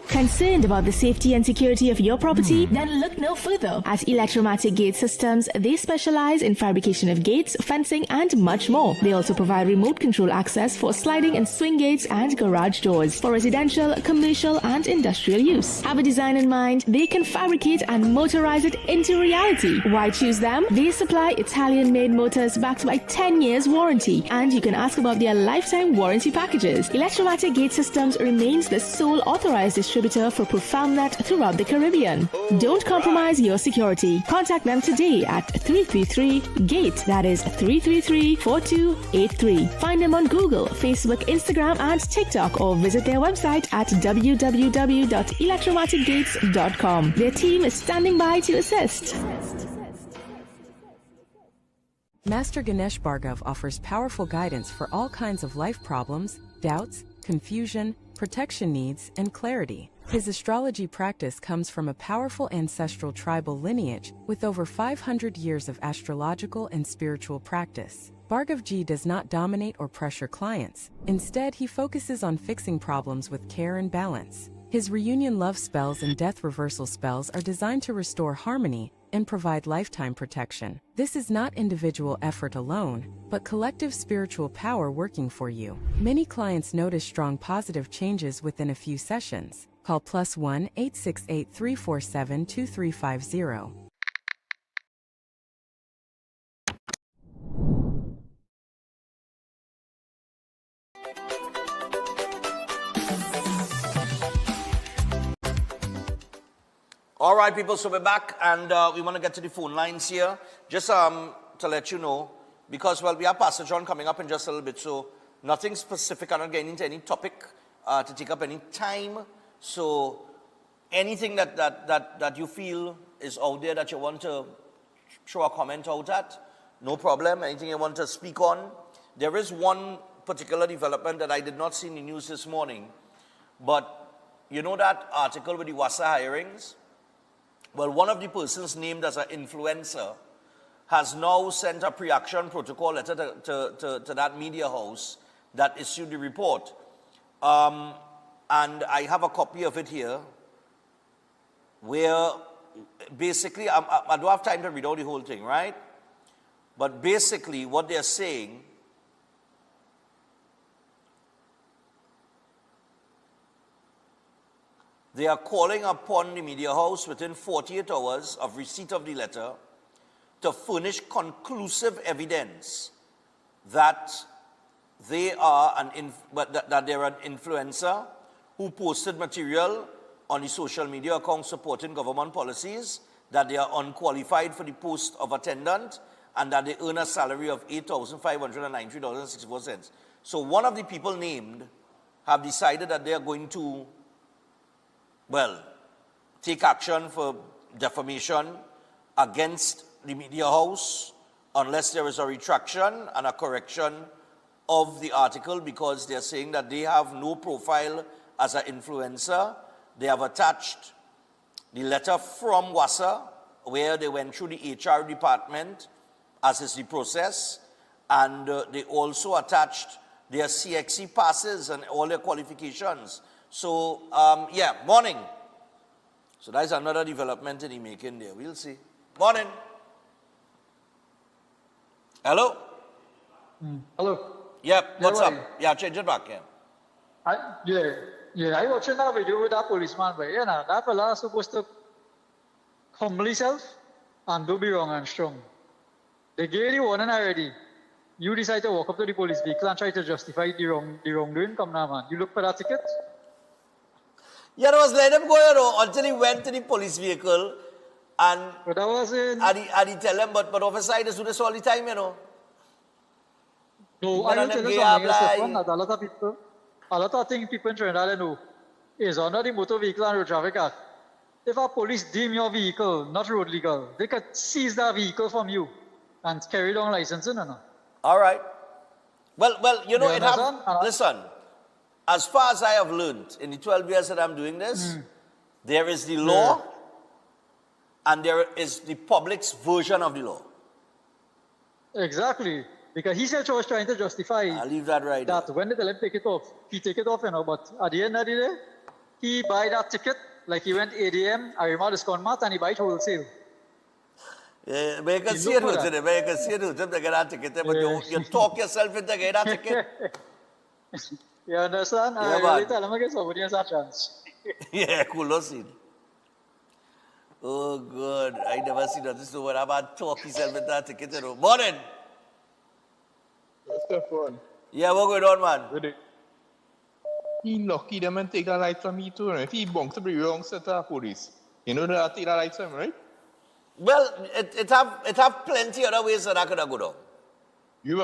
Concerned about the safety and security of your property? Then look no further. At Electromatic Gate Systems, they specialize in fabrication of gates, fencing, and much more. They also provide remote control access for sliding and swing gates and garage doors for residential, commercial, and industrial use. Have a design in mind? They can fabricate and motorize it into reality. Why choose them? They supply Italian-made motors backed by 10 years warranty, and you can ask about their lifetime warranty packages. Electromatic Gate Systems remains the sole authorized distributor for ProfoundNet throughout the Caribbean. Don't compromise your security. Contact them today at 333-GATE. That is 333-4283. Find them on Google, Facebook, Instagram, and TikTok, or visit their website at www.electromaticgates.com. Their team is standing by to assist. Master Ganesh Bhargav offers powerful guidance for all kinds of life problems, doubts, confusion, protection needs, and clarity. His astrology practice comes from a powerful ancestral tribal lineage with over 500 years of astrological and spiritual practice. Bhargav Ji does not dominate or pressure clients. Instead, he focuses on fixing problems with care and balance. His reunion love spells and death reversal spells are designed to restore harmony and provide lifetime protection. This is not individual effort alone, but collective spiritual power working for you. Many clients notice strong positive changes within a few sessions. Call +1 868 347 2350. All right, people, so we're back, and we want to get to the phone lines here. Just to let you know, because, well, we have Pastor John coming up in just a little bit, so nothing specific. I'm not getting into any topic to take up any time. So anything that you feel is out there that you want to throw a comment out at, no problem. Anything you want to speak on. There is one particular development that I did not see in the news this morning, but you know that article with the WASA hirings? Well, one of the persons named as an influencer has now sent a pre-action protocol letter to that media house that issued the report. And I have a copy of it here, where basically, I don't have time to read out the whole thing, right? But basically, what they're saying, they are calling upon the media house within 48 hours of receipt of the letter to furnish conclusive evidence that they are that they're an influencer who posted material on the social media account supporting government policies, that they are unqualified for the post of attendant, and that they earn a salary of $8,593.64. So one of the people named have decided that they are going to, well, take action for defamation against the media house unless there is a retraction and a correction of the article, because they're saying that they have no profile as an influencer. They have attached the letter from WASA where they went through the HR department, as is the process, and they also attached their CXC passes and all their qualifications. So, yeah, morning. So that's another development in the making there. We'll see. Morning. Hello? Hello. Yep, what's up? Yeah, change it back, yeah. I watching that video with that policeman, but that fella is supposed to humble himself and do be wrong and strong. They gave you warning already. You decide to walk up to the police vehicle and try to justify the wrongdoing. Come now, man. You look for that ticket? Yeah, I was letting him go, you know, until he went to the police vehicle and but that was in... and he tell him, but officer, I just do this all the time, you know. No, I will tell you something else, that a lot of things people in Trinidad know is under the Motor Vehicle and Road Traffic Act. If a police deem your vehicle not road legal, they could seize that vehicle from you and carry down licensing, you know. All right. Well, you know, listen, as far as I have learned in the 12 years that I'm doing this, there is the law and there is the public's version of the law. Exactly. Because he said he was trying to justify I'll leave that right that when they tell him take it off, he take it off, you know, but at the end of the day, he buy that ticket, like he went ADM, Arima Discount Mart, and he buy it wholesale. Yeah, but you can see it with him, but you can see it with him to get that ticket, but you talk yourself into getting that ticket. You understand? Yeah, I really tell him again somebody has a chance. Yeah, cool, no scene. Oh, good. I never seen that. So when I'm talk yourself into that ticket, you know. Morning. Stefan. Yeah, what going on, man? Ready? He lucky them and take that light from me too. If he bunks to be wrong, set to police. You know that I take that light from him, right? Well, it have plenty other ways that I could have go down. You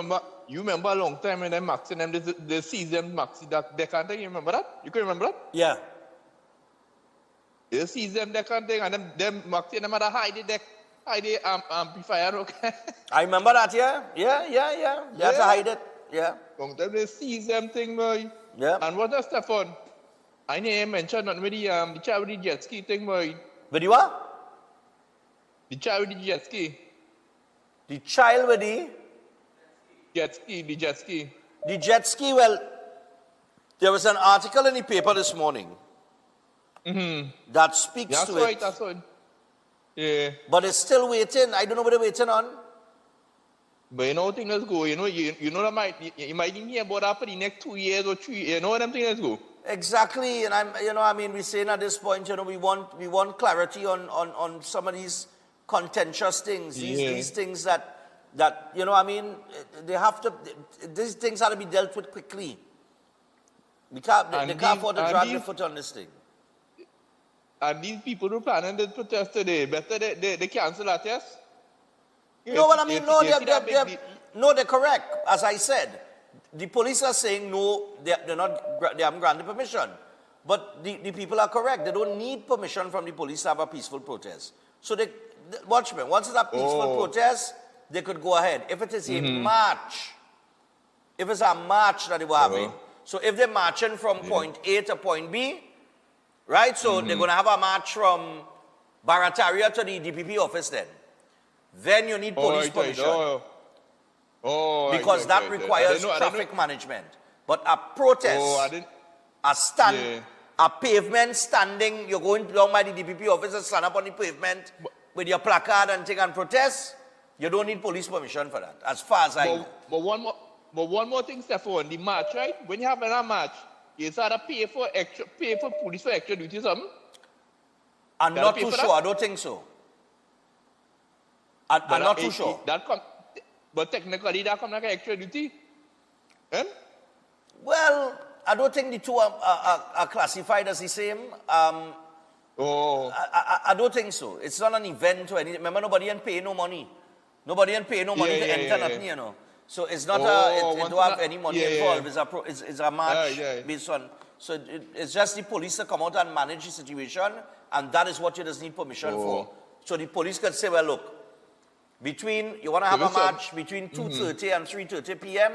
remember a long time when they maxing them, they seize them maxi that they can't take. You remember that? You can remember that? Yeah. They seize them, they can't take, and them maxi them at a hide the amplifier, okay? I remember that, yeah. They have to hide it, yeah. Long time they seize them thing, boy. Yeah. And what else, Stefan? I didn't mention not with the charity jet ski thing, boy. With the what? The charity jet ski. The child with the? Jet ski, the jet ski. The jet ski, well, there was an article in the paper this morning that speaks to it. That's right. Yeah. But it's still waiting. I don't know what they're waiting on. But you know things go. You know that you might hear about that for the next 2 years or 3 years. You know what them things go. Exactly, and we're saying at this point, we want clarity on some of these contentious things. These things that they have to. These things have to be dealt with quickly. They can't afford to drag their foot on this thing. And these people who planning the protest today, better they cancel that, yes? No, well, I mean, no, they're correct. As I said, the police are saying no, they haven't granted permission. But the people are correct. They don't need permission from the police to have a peaceful protest. So watch me, once it's a peaceful protest, they could go ahead. If it is a march, if it's a march that they were having, so if they're marching from point A to point B, right? So they're going to have a march from Barataria to the DPP office then you need police permission. Because that requires traffic management. But a protest, a pavement standing, you're going down by the DPP office and stand up on the pavement with your placard and thing and protest, you don't need police permission for that, as far as I know. But one more thing, Stefan, the march, right? When you have a march, you start to pay for police for extra duty or something? I'm not too sure. I don't think so. I'm not too sure. But technically, that comes like an extra duty. Eh? Well, I don't think the two are classified as the same. I don't think so. It's not an event or anything. Remember, nobody can pay no money. Nobody can pay no money to enter nothing, you know. So it's not it don't have any money involved. It's a march based on. So it's just the police to come out and manage the situation, and that is what you just need permission for. So the police can say, well, look, you want to have a march between 2:30 and 3:30 p.m.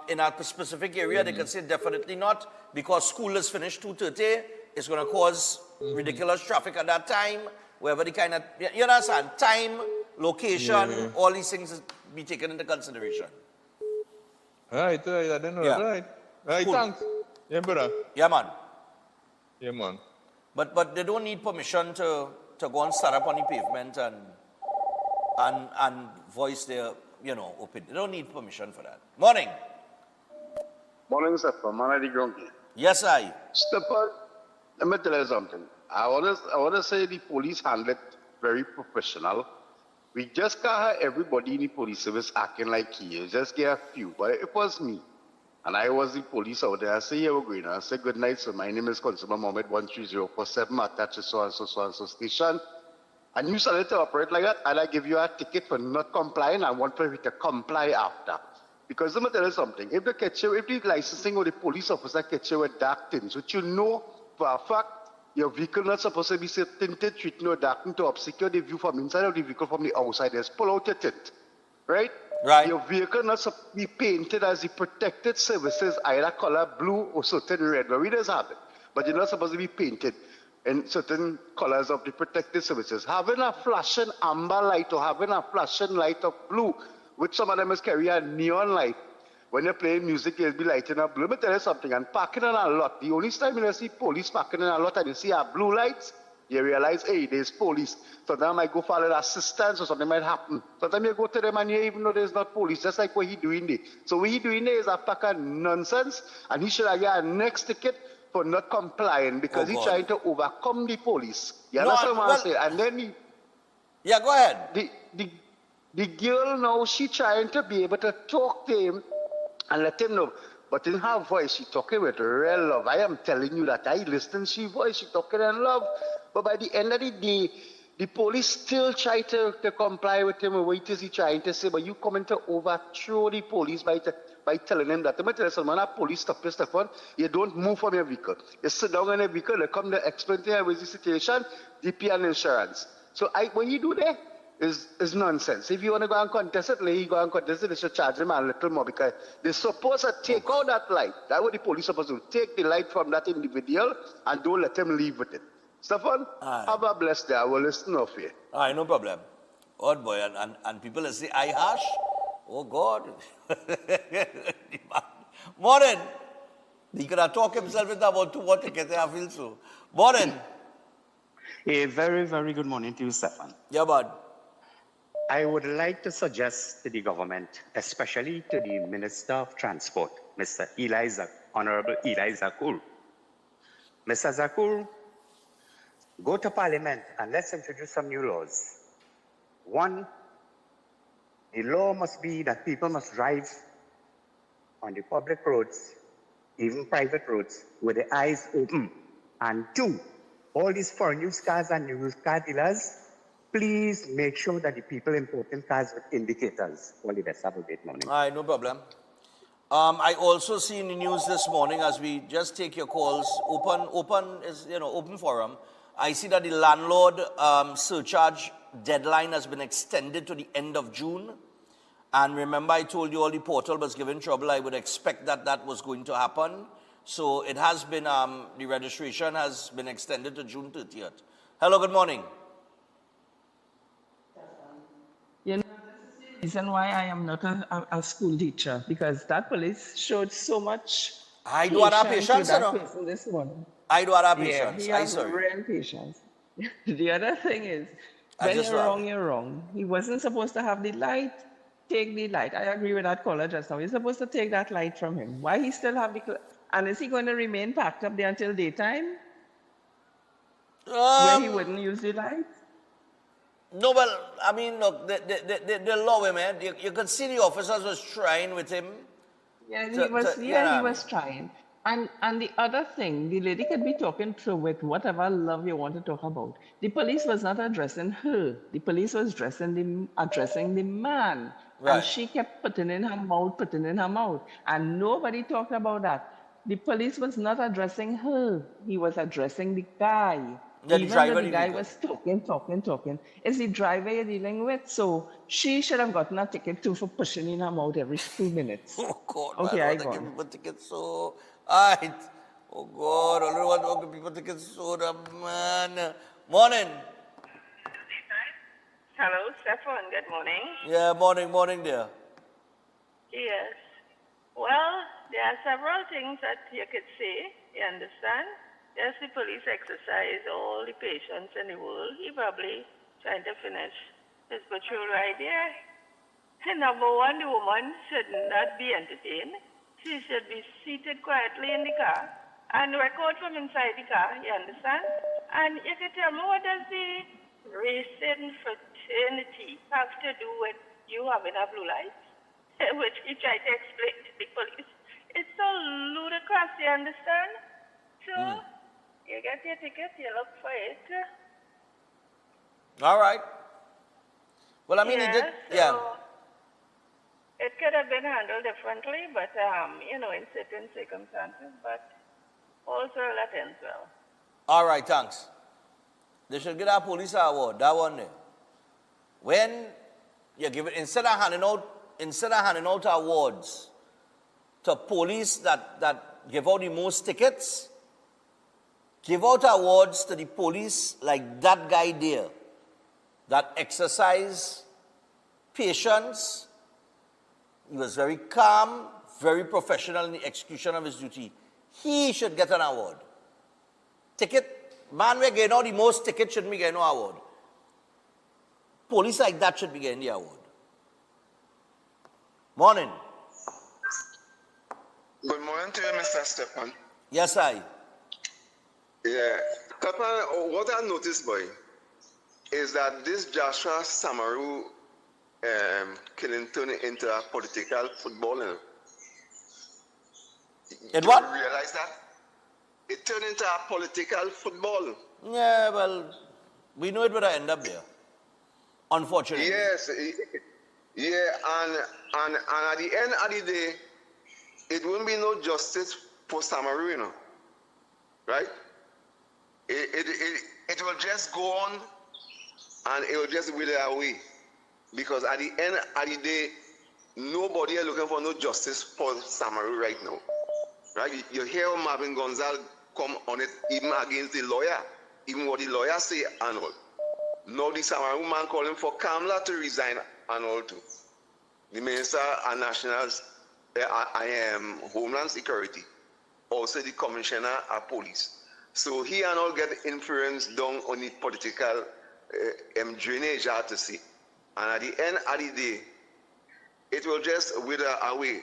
In a specific area, they can say definitely not, because school is finished 2:30. It's going to cause ridiculous traffic at that time, wherever the kind of, you understand, time, location, all these things be taken into consideration. Right, I didn't know that. Right, Cool. thanks. Yeah, brother. Yeah, man. Yeah, man. But they don't need permission to go and stand up on the pavement and voice their, opinion. They don't need permission for that. Morning. Morning, Stefan. Manadi Gronki. Yes, I. Stefan, let me tell you something. I want to say the police handled it very professional. We just can't have everybody in the police service acting like he is. Just get a few. But it was me. And I was the police out there. I say, here we're going. I say, good night, sir. My name is Constable Mohammed 13047, attached to so and so station. And you started to operate like that, and I give you a ticket for not complying. I want for you to comply after. Because let me tell you something. If the licensing or the police officer catch you with dark things, which you know for a fact, your vehicle not supposed to be tinted, treating or darkened to obscure the view from inside of the vehicle from the outside. Just pull out your tint. Right? Right. Your vehicle not supposed to be painted as the protected services, either color blue or certain red. But we just have it. But you're not supposed to be painted in certain colors of the protected services. Having a flashing amber light or having a flashing light of blue, which some of them is carry a neon light. When you're playing music, you'll be lighting up blue. Let me tell you something, and parking in a lot, the only time you see police parking in a lot and you see a blue lights, you realize, hey, there's police. Sometimes I might go for assistance or something might happen. Sometimes you go to them and you even know there's not police, just like what he doing there. So what he doing there is a pack of nonsense, and he should have got a next ticket for not complying because he's trying to overcome the police. You understand what I'm saying? And then yeah, go ahead. The girl now, she trying to be able to talk to him and let him know. But in her voice, she talking with real love. I am telling you that I listen, she voice, she talking in love. But by the end of the day, the police still try to comply with him. What is he trying to say? But you coming to overthrow the police by telling him that. I'm tell you something, when a police stop you, Stefan, you don't move from your vehicle. You sit down in your vehicle, they come to explain to you with the situation, DP and insurance. So what you do there is nonsense. If you want to go and contest it, let you go and contest it. They should charge him a little more because they're supposed to take out that light. That's what the police are supposed to do. Take the light from that individual and don't let him leave with it. Stefan, have a blessed day. I will listen off you. No problem. Odd boy, and people say, I harsh? Oh, God. Morning. He could have talked himself into about 2 water tickets, I feel so. Morning. A very, very good morning to you, Stefan. Yeah, bud. I would like to suggest to the government, especially to the Minister of Transport, Mr. Honorable Eli Zakur. Mr. Zakur, go to Parliament and let's introduce some new laws. One, the law must be that people must drive on the public roads, even private roads, with their eyes open. And two, all these foreign used cars and new used car dealers, please make sure that the people importing cars with indicators. All the best. Have a great morning. All right, no problem. I also see in the news this morning, as we just take your calls, open forum. I see that the landlord surcharge deadline has been extended to the end of June. And remember, I told you all the portal was given trouble. I would expect that that was going to happen. So it has been, the registration has been extended to June 30th. Hello, good morning. You know, this is the reason why I am not a school teacher, because that police showed so much I do have patience, with that person this morning. I do have patience. He has real patience. The other thing is, when you're wrong, you're wrong. He wasn't supposed to have the light. Take the light. I agree with that caller just now. You're supposed to take that light from him. Why he still have the... And is he going to remain packed up there until daytime? Where he wouldn't use the light? No, well, I mean, look, they love him, man. You could see the officers was trying with him. Yeah, he was trying. And the other thing, the lady could be talking through with whatever love you want to talk about. The police was not addressing her. The police was addressing the man. Right. And she kept putting in her mouth. And nobody talked about that. The police was not addressing her. He was addressing the guy. Even though the guy was talking. It's the driver you're dealing with. So she should have gotten a ticket too for pushing in her mouth every 2 minutes. Oh, God. Okay, I go on. People tickets so... Right. Oh, God. I don't want people tickets so... Man. Morning. Hello, Stefan. Good morning. Yeah, morning, dear. Yes. Well, there are several things that you could say. You understand? Yes, the police exercise all the patience in the world. He probably trying to finish his patrol right there. And number one, the woman should not be entertained. She should be seated quietly in the car and record from inside the car, you understand? And you can tell me, what does the racing fraternity have to do with you having a blue light? Which he tried to explain to the police. It's so ludicrous, you understand? So... You get your ticket, you look for it. All right. Well, I mean, yeah, it did, It could have been handled differently, but, in certain circumstances, but also let ends well. All right, thanks. They should get our police award, that one there. When you give it, instead of handing out awards to police that give out the most tickets, give out awards to the police like that guy there, that exercise patience. He was very calm, very professional in the execution of his duty. He should get an award. Ticket, man, we're getting out the most tickets, shouldn't be getting no award. Police like that should be getting the award. Morning. Good morning to you, Mr. Stefan. Yes, I. Yeah. Stefan, what I noticed, boy, is that this Joshua Samaru killing turned into a political football. And what? You realize that? It turned into a political football. Yeah, well, we know it would end up there. Unfortunately. Yes. Yeah, and at the end of the day, it won't be no justice for Samaru, you know. Right? It will just go on and it will just wither away. Because at the end of the day, nobody is looking for no justice for Samaru right now. Right? You hear Marvin Gonzalez come on it even against the lawyer, even what the lawyer say and all. Now the Samaru man calling for Kamla to resign and all too. The Minister of National Homeland Security, also the Commissioner of Police. So he and all get influence down on the political drainage, I have to say. And at the end of the day, it will just wither away.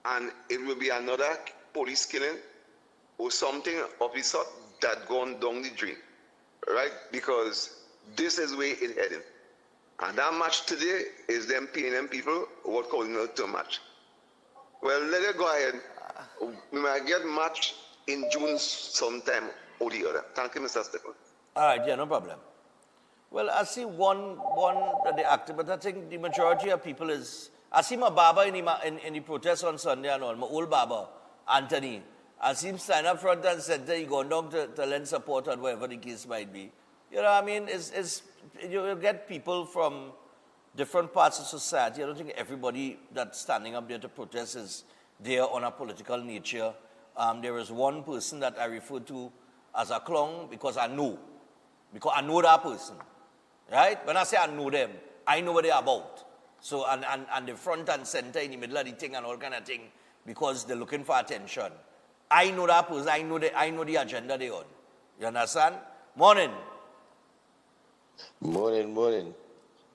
And it will be another police killing or something of the sort that gone down the drain. Right? Because this is where it's heading. And that match today is them paying them people what calling out to match. Well, let it go ahead. We might get match in June sometime. or the other. Thank you, Mr. Stephen. All right, yeah, no problem. Well, I see one that they active, but I think the majority of people is. I see my Baba in the protest on Sunday and all, my old Baba, Anthony. I see him stand up front and center, he going down to lend support or whatever the case might be. You know what I mean? You get people from different parts of society. I don't think everybody that's standing up there to protest is there on a political nature. There is one person that I refer to as a clown because I know that person, right? When I say I know them, I know what they're about. So, and the front and center in the middle of the thing and all kind of thing because they're looking for attention. I know that person, I know the agenda they're on. You understand? Morning. Morning.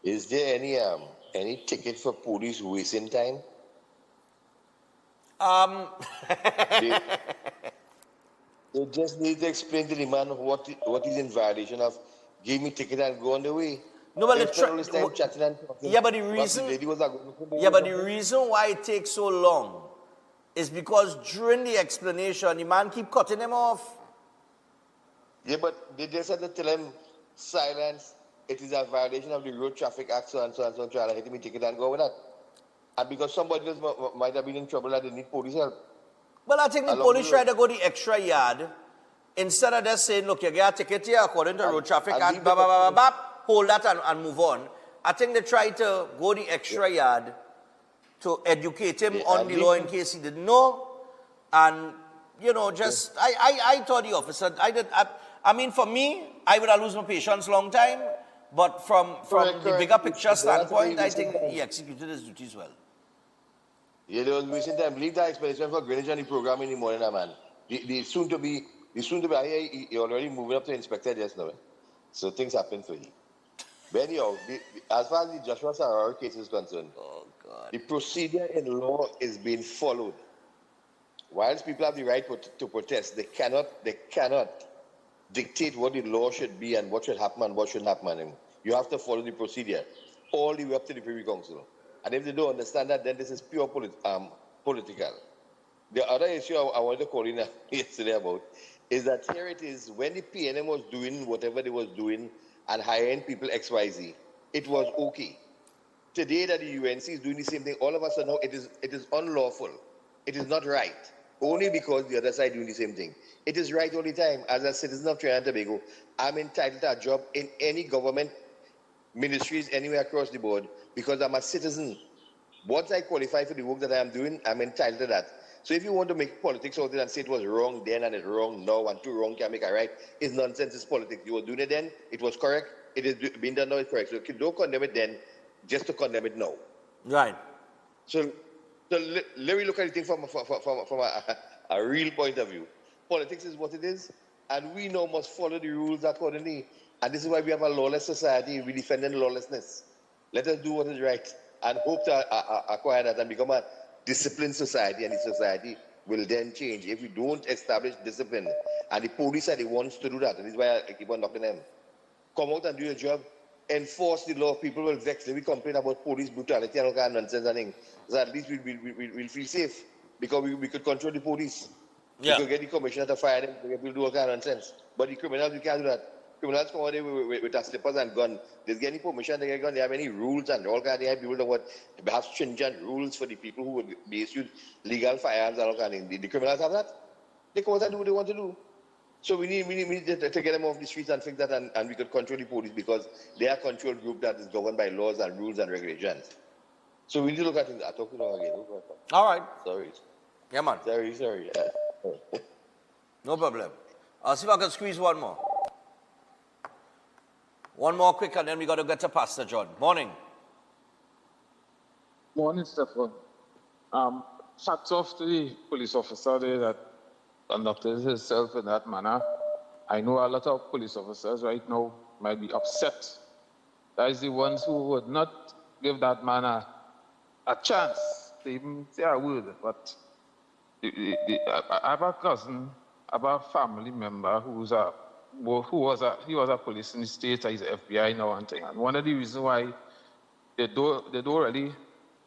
Is there any ticket for police wasting time? They just need to explain to the man what is in violation of. Give me ticket and go on the way. No, but chatting and talking. Yeah, but the reason why it takes so long is because during the explanation, the man keep cutting them off. Yeah, but they just had to tell him silence. It is a violation of the Road Traffic Act, so and so, try to hit me ticket and go with that. And because somebody else might have been in trouble and they need police help. Well, I think the police try to go the extra yard instead of just saying, look, you get a ticket here according to Road Traffic Act, hold that and move on. I think they try to go the extra yard to educate him on the law in case he didn't know. And, you know, just, I thought the officer, I mean, for me, I would have lost my patience long time. But from the bigger picture standpoint, I think he executed his duties well. Yeah, there was wasting time. Leave that explanation for Greenwich and the program in the morning, man. The soon to be, he already moving up to inspector just now. So things happen for you. But anyhow, as far as the Joshua Sarara case is concerned, the procedure in law is being followed. Whilst people have the right to protest, they cannot dictate what the law should be and what should happen and what shouldn't happen. You have to follow the procedure all the way up to the Privy Council. And if they don't understand that, then this is pure political. The other issue I wanted to call in yesterday about is that here it is, when the PNM was doing whatever they was doing and hiring people XYZ, it was okay. Today that the UNC is doing the same thing, all of a sudden now it is unlawful. It is not right. Only because the other side doing the same thing. It is right all the time. As a citizen of Trinidad and Tobago, I'm entitled to a job in any government ministries anywhere across the board because I'm a citizen. Once I qualify for the work that I am doing, I'm entitled to that. So if you want to make politics out of it and say it was wrong then and it's wrong now and two wrong can make a right, it's nonsense, it's politics. You were doing it then, it was correct, it is being done now, it's correct. So don't condemn it then, just to condemn it now. Right. So let me look at the thing from a real point of view. Politics is what it is, and we now must follow the rules accordingly. And this is why we have a lawless society. We defend lawlessness. Let us do what is right and hope to acquire that and become a disciplined society, and the society will then change. If we don't establish discipline, and the police are the ones to do that, and this is why I keep on knocking them. Come out and do your job. Enforce the law. People will vex. We complain about police brutality and all kind of nonsense and things. So at least we'll feel safe because we could control the police. Yeah. We could get the commissioner to fire them. We'll do all kind of nonsense. But the criminals, we can't do that. Criminals come out there with their slippers and gun. They get any permission to get a gun. They have any rules and all kind of things. People know they have stringent rules for the people who would be issued legal firearms and all kind of things. The criminals have that. They come out and do what they want to do. So we need to get them off the streets and fix that, and we could control the police because they are a control group that is governed by laws and rules and regulations. So we need to look at it. I talk to them again. All right. Sorry. Yeah, man. Sorry. No problem. I'll see if I can squeeze one more. One more quick, and then we got to get to Pastor John. Morning. Morning, Stephen. Hats off to the police officer there that conducted himself in that manner. I know a lot of police officers right now might be upset. That is the ones who would not give that man a chance to even say a word. But I have a cousin, I have a family member he was a police in the state, he's FBI now and thing. And one of the reasons why they don't really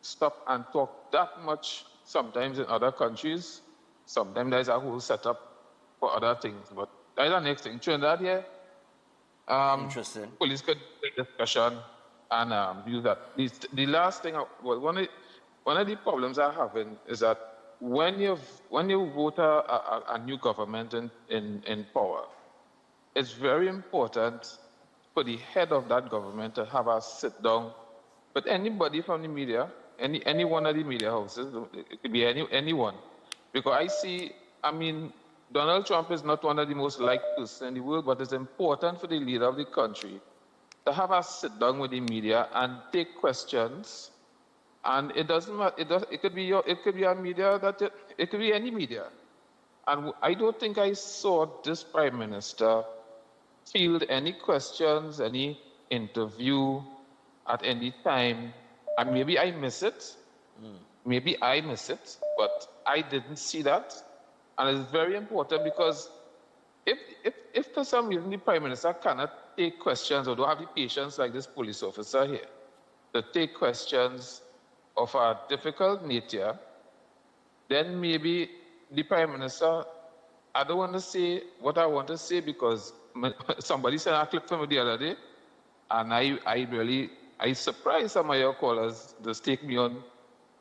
stop and talk that much sometimes in other countries. Sometimes there's a whole setup for other things, but That's the next thing. Trinidad here. Interesting. Police could take discussion and use that. The last thing, one of the problems I'm having is that when you vote a new government in power, it's very important for the head of that government to have a sit down with anybody from the media, any one of the media houses. It could be anyone, because Donald Trump is not one of the most liked persons in the world, but it's important for the leader of the country to have a sit down with the media and take questions. And it doesn't matter. It could be a media it could be any media. And I don't think I saw this Prime Minister field any questions, any interview at any time. And maybe I miss it. Maybe I miss it, but I didn't see that. And it's very important because if for some reason the Prime Minister cannot take questions or don't have the patience like this police officer here to take questions of a difficult nature, then maybe the Prime Minister, I don't want to say what I want to say because somebody sent a clip from me the other day, and I surprised some of your callers to take me on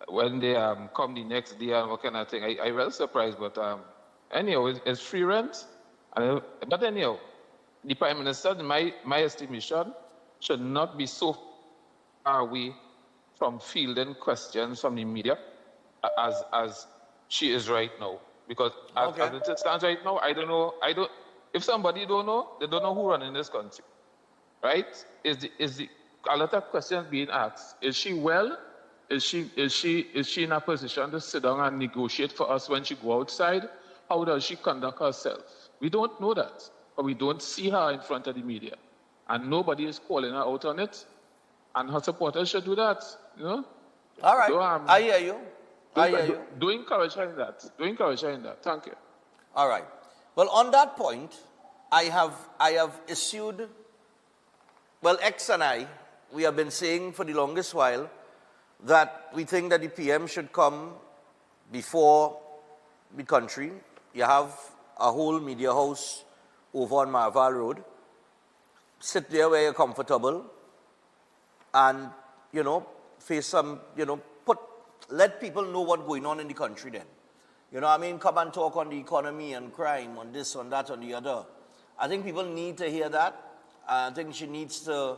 when they come the next day and what kind of thing. I was surprised, but anyhow, it's free rent. But anyhow, the Prime Minister, in my estimation, should not be so far away from fielding questions from the media as she is right now. Because as it stands right now, I don't know. If somebody don't know, they don't know who runs in this country, right? A lot of questions being asked. Is she well? Is she in a position to sit down and negotiate for us when she go outside? How does she conduct herself? We don't know that, but we don't see her in front of the media, and nobody is calling her out on it. And her supporters should do that, you know. All right, so, I hear you. Do encourage her in that. Thank you. All right. Well, on that point, I have issued. Well, X and I, we have been saying for the longest while that we think that the PM should come before the country. You have a whole media house over on Marval Road. Sit there where you're comfortable and, face some, let people know what's going on in the country then. Come and talk on the economy and crime, on this, on that, on the other. I think people need to hear that. I think she needs to.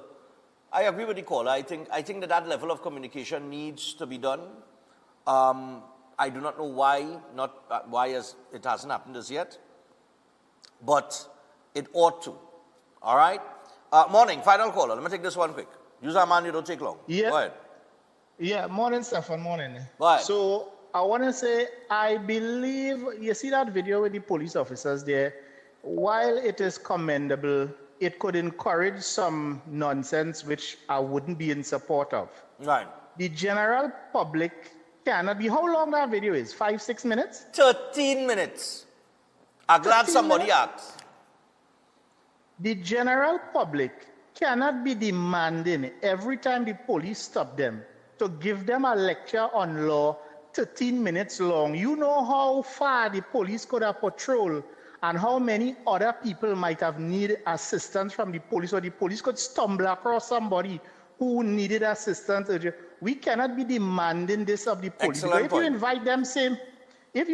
I agree with the caller. I think that level of communication needs to be done. I do not know why it hasn't happened as yet, but it ought to. All right. Morning, final caller. Let me take this one quick. Use our man, you don't take long. Yeah. Go ahead. Yeah, morning, Stefan, morning. Go ahead. So I want to say, I believe, you see that video with the police officers there, while it is commendable, it could encourage some nonsense which I wouldn't be in support of. Right. The general public cannot be, how long that video is? 5-6 minutes? 13 minutes. I'm glad somebody asked. The general public cannot be demanding every time the police stop them to give them a lecture on law 13 minutes long. You know how far the police could have patrolled and how many other people might have needed assistance from the police, or the police could stumble across somebody who needed assistance. We cannot be demanding this of the police. If you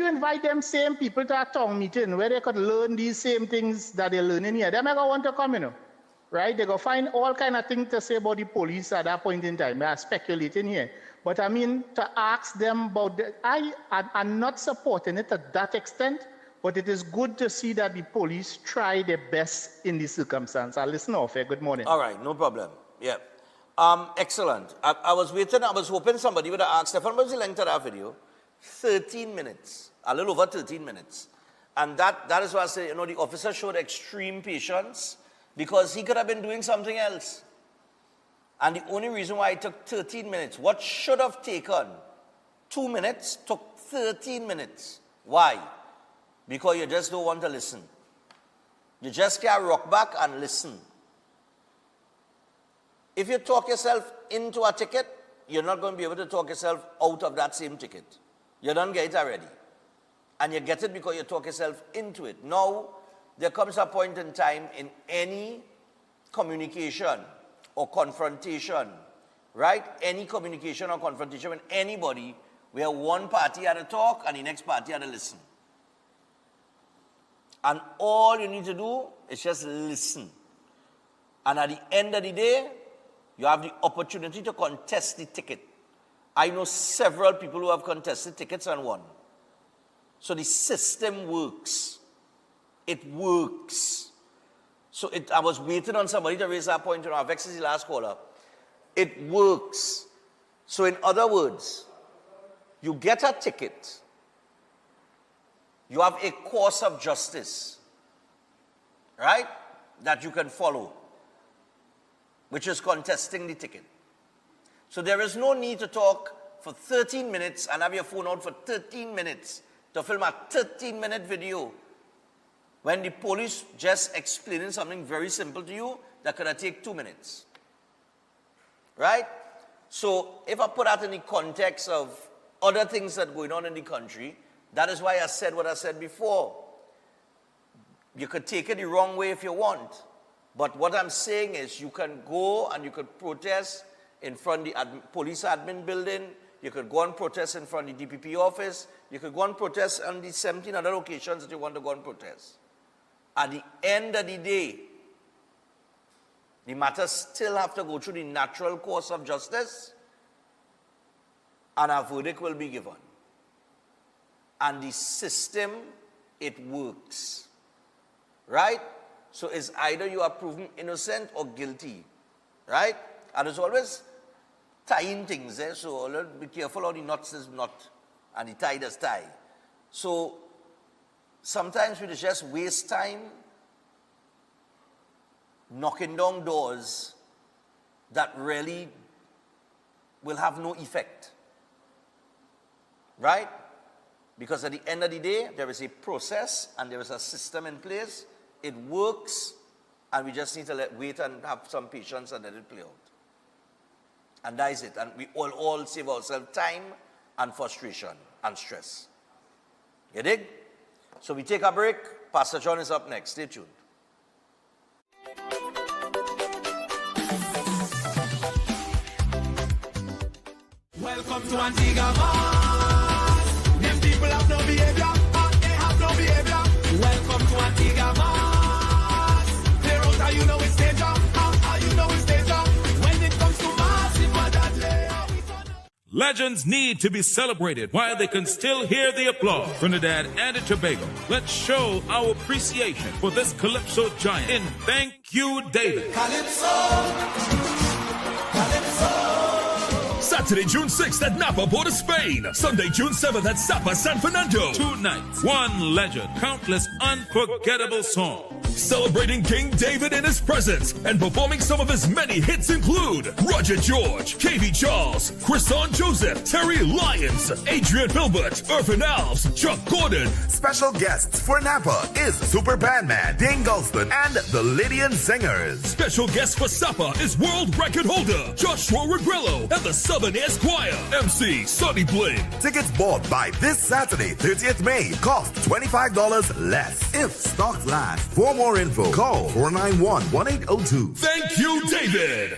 invite them same people to a town meeting where they could learn these same things that they're learning here, they may go want to come, right? They go find all kind of things to say about the police at that point in time. They are speculating here. But to ask them about I'm not supporting it to that extent, but it is good to see that the police try their best in this circumstance. I'll listen off here. Good morning. All right, no problem. Yeah. Excellent. I was hoping somebody would have asked, Stefan, what's the length of that video? 13 minutes. A little over 13 minutes. And that is why I say, the officer showed extreme patience because he could have been doing something else. And the only reason why it took 13 minutes, what should have taken 2 minutes, took 13 minutes. Why? Because you just don't want to listen. You just can't rock back and listen. If you talk yourself into a ticket, you're not going to be able to talk yourself out of that same ticket. You don't get it already. And you get it because you talk yourself into it. Now, there comes a point in time in any communication or confrontation, right? Any communication or confrontation with anybody where one party had to talk and the next party had to listen. And all you need to do is just listen. And at the end of the day, you have the opportunity to contest the ticket. I know several people who have contested tickets and won. So the system works. It works. So I was waiting on somebody to raise that point. Vex is the last caller. It works. So in other words, you get a ticket. You have a course of justice, right, that you can follow, which is contesting the ticket. So there is no need to talk for 13 minutes and have your phone out for 13 minutes to film a 13-minute video when the police just explaining something very simple to you that could have taken 2 minutes. Right? So if I put that in the context of other things that are going on in the country, that is why I said what I said before. You could take it the wrong way if you want. But what I'm saying is you can go and you could protest in front of the police admin building. You could go and protest in front of the DPP office. You could go and protest on the 17 other occasions that you want to go and protest. At the end of the day, the matter still have to go through the natural course of justice, and a verdict will be given. And the system, it works. Right? So it's either you are proven innocent or guilty. Right? And there's always tying things there, so be careful how the knots is knot and the tie does tie. So sometimes we just waste time knocking down doors that really will have no effect. Right? Because at the end of the day, there is a process and there is a system in place. It works, and we just need to wait and have some patience and let it play out. And that is it. And we all save ourselves time and frustration and stress. You dig? So we take a break. Pastor John is up next. Stay tuned. Welcome to Antigua. Them people have no behavior. They have no behavior. Welcome to Antigua. Clear out how you know it's danger. How you know it's danger. When it comes to massive legends need to be celebrated while they can still hear the applause. Trinidad and Tobago, let's show our appreciation for this Calypso giant in Thank You, David. Calypso. Saturday, June 6th at Napa, Port of Spain. Sunday, June 7th at Sapa, San Fernando. 2 nights, 1 legend, countless unforgettable songs. Celebrating King David in his presence and performing some of his many hits include Roger George, KV Charles, Chrison Joseph, Terry Lyons, Adrian Hilbert, Irvin Alves, Chuck Gordon. Special guests for Napa is Super Bandman, Dane Gulston, and the Lydian Singers. Special guest for Sapa is world record holder Joshua Regrello and the Southern Esquire. MC Sonny Bling. Tickets bought by this Saturday, 30th May. Cost $25 less. If stocks last. For more info, call 491-1802. Thank you, David.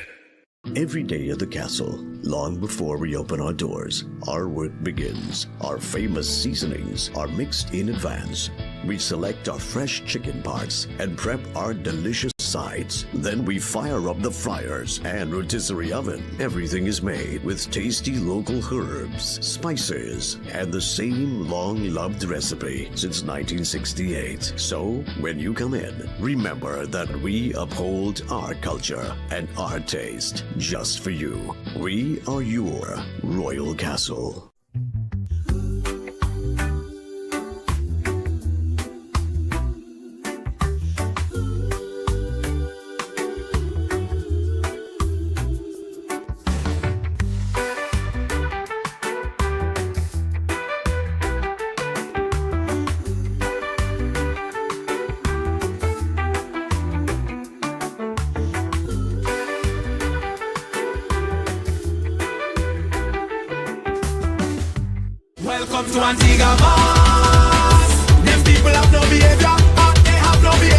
Every day at the castle, long before we open our doors, our work begins. Our famous seasonings are mixed in advance. We select our fresh chicken parts and prep our delicious sides. Then we fire up the fryers and rotisserie oven. Everything is made with tasty local herbs, spices, and the same long-loved recipe since 1968. So, when you come in, remember that we uphold our culture and our taste just for you. We are your Royal Castle. Welcome to Antigua. Them people have no behavior. They have no behavior.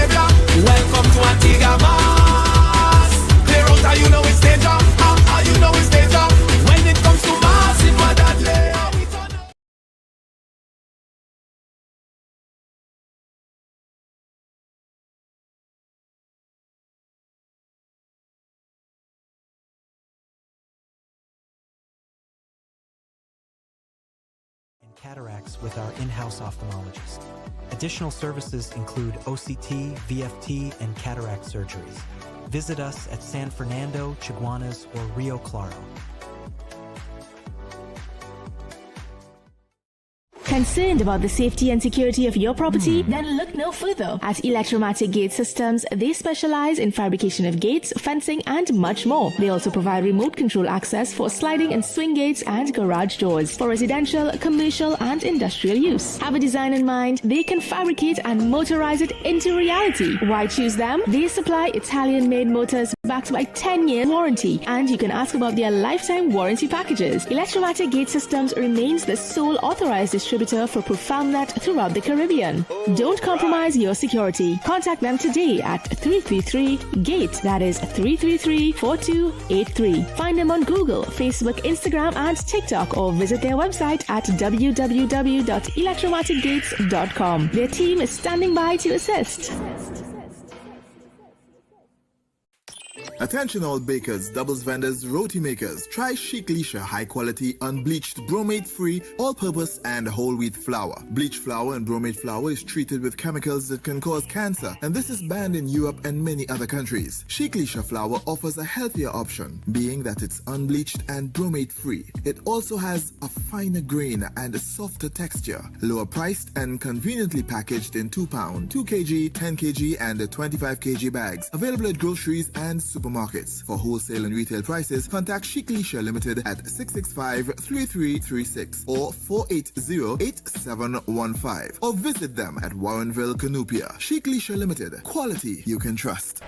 cataracts with our in-house ophthalmologist. Additional services include OCT, VFT, and cataract surgeries. Visit us at San Fernando, Chaguanas, or Rio Claro. Concerned about the safety and security of your property? Then look no further. At Electromatic Gate Systems, they specialize in fabrication of gates, fencing, and much more. They also provide remote control access for sliding and swing gates and garage doors for residential, commercial, and industrial use. Have a design in mind? They can fabricate and motorize it into reality. Why choose them? They supply Italian-made motors backed by 10-year warranty, and you can ask about their lifetime warranty packages. Electromatic Gate Systems remains the sole authorized distributor for ProfoundNet throughout the Caribbean. Don't compromise your security. Contact them today at 333-GATE. That is 333-4283. Find them on Google, Facebook, Instagram, and TikTok, or visit their website at www.electromaticgates.com. Their team is standing by to assist. Attention all bakers, doubles vendors, roti makers. Try Chic Leisha high quality, unbleached, bromate free, all purpose and whole wheat flour. Bleached flour and bromate flour is treated with chemicals that can cause cancer, and this is banned in Europe and many other countries. Chic Leisha flour offers a healthier option, being that it's unbleached and bromate free. It also has a finer grain and a softer texture, lower priced and conveniently packaged in 2 pound, 2 kg, 10 kg and 25 kg bags. Available at groceries and supermarkets. For wholesale and retail prices, contact Chic Leisha Limited at 665-3336 or 480-8715 or visit them at Warrenville, Canupia. Chic Leisha Limited. Quality you can trust.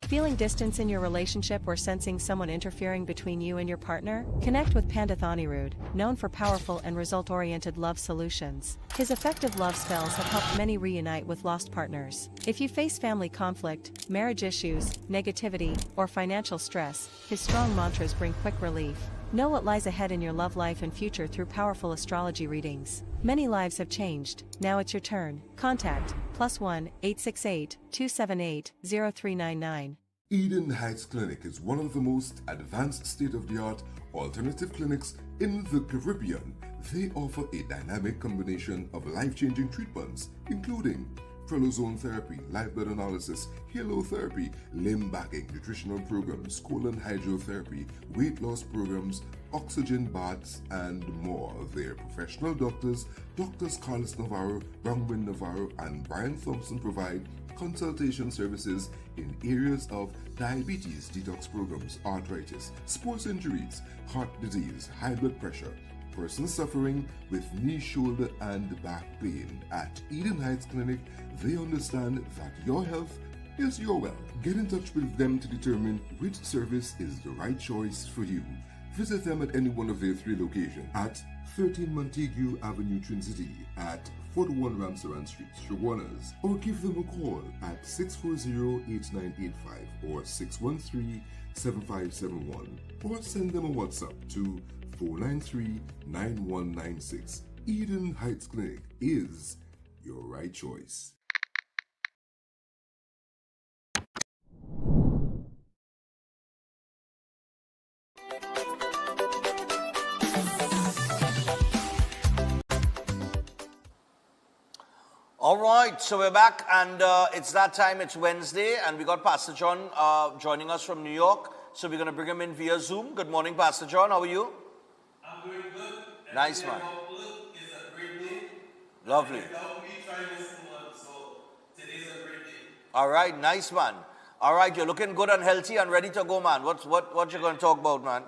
Feeling distance in your relationship or sensing someone interfering between you and your partner? Connect with Pandit Anirudh, known for powerful and result-oriented love solutions. His effective love spells have helped many reunite with lost partners. If you face family conflict, marriage issues, negativity, or financial stress, his strong mantras bring quick relief. Know what lies ahead in your love life and future through powerful astrology readings. Many lives have changed. Now it's your turn. Contact +1 868 278 0399. Eden Heights Clinic is one of the most advanced state-of-the-art alternative clinics in the Caribbean. They offer a dynamic combination of life-changing treatments, including prelozone therapy, live blood analysis, halotherapy, limb backing, nutritional programs, colon hydrotherapy, weight loss programs, oxygen baths, and more. Their professional doctors, Drs. Carlos Navarro, Bronwyn Navarro, and Brian Thompson provide consultation services in areas of diabetes detox programs, arthritis, sports injuries, heart disease, high blood pressure, persons suffering with knee, shoulder, and back pain. At Eden Heights Clinic, they understand that your health is your wealth. Get in touch with them to determine which service is the right choice for you. Visit them at any one of their 3 locations at 13 Montague Avenue, Trin City, at 41 Ramsaran Street, Chaguanas, or give them a call at 640-8985 or 613-7571, or send them a WhatsApp to 493-9196. Eden Heights Clinic is your right choice. All right, so we're back, and it's that time. It's Wednesday, and we got Pastor John joining us from New York. So we're going to bring him in via Zoom. Good morning, Pastor John. How are you? I'm doing good. Nice, man. It's a great day. Lovely. Without me trying this one, so today's a great day. All right, nice, man. All right, you're looking good and healthy and ready to go, man. What you going to talk about, man?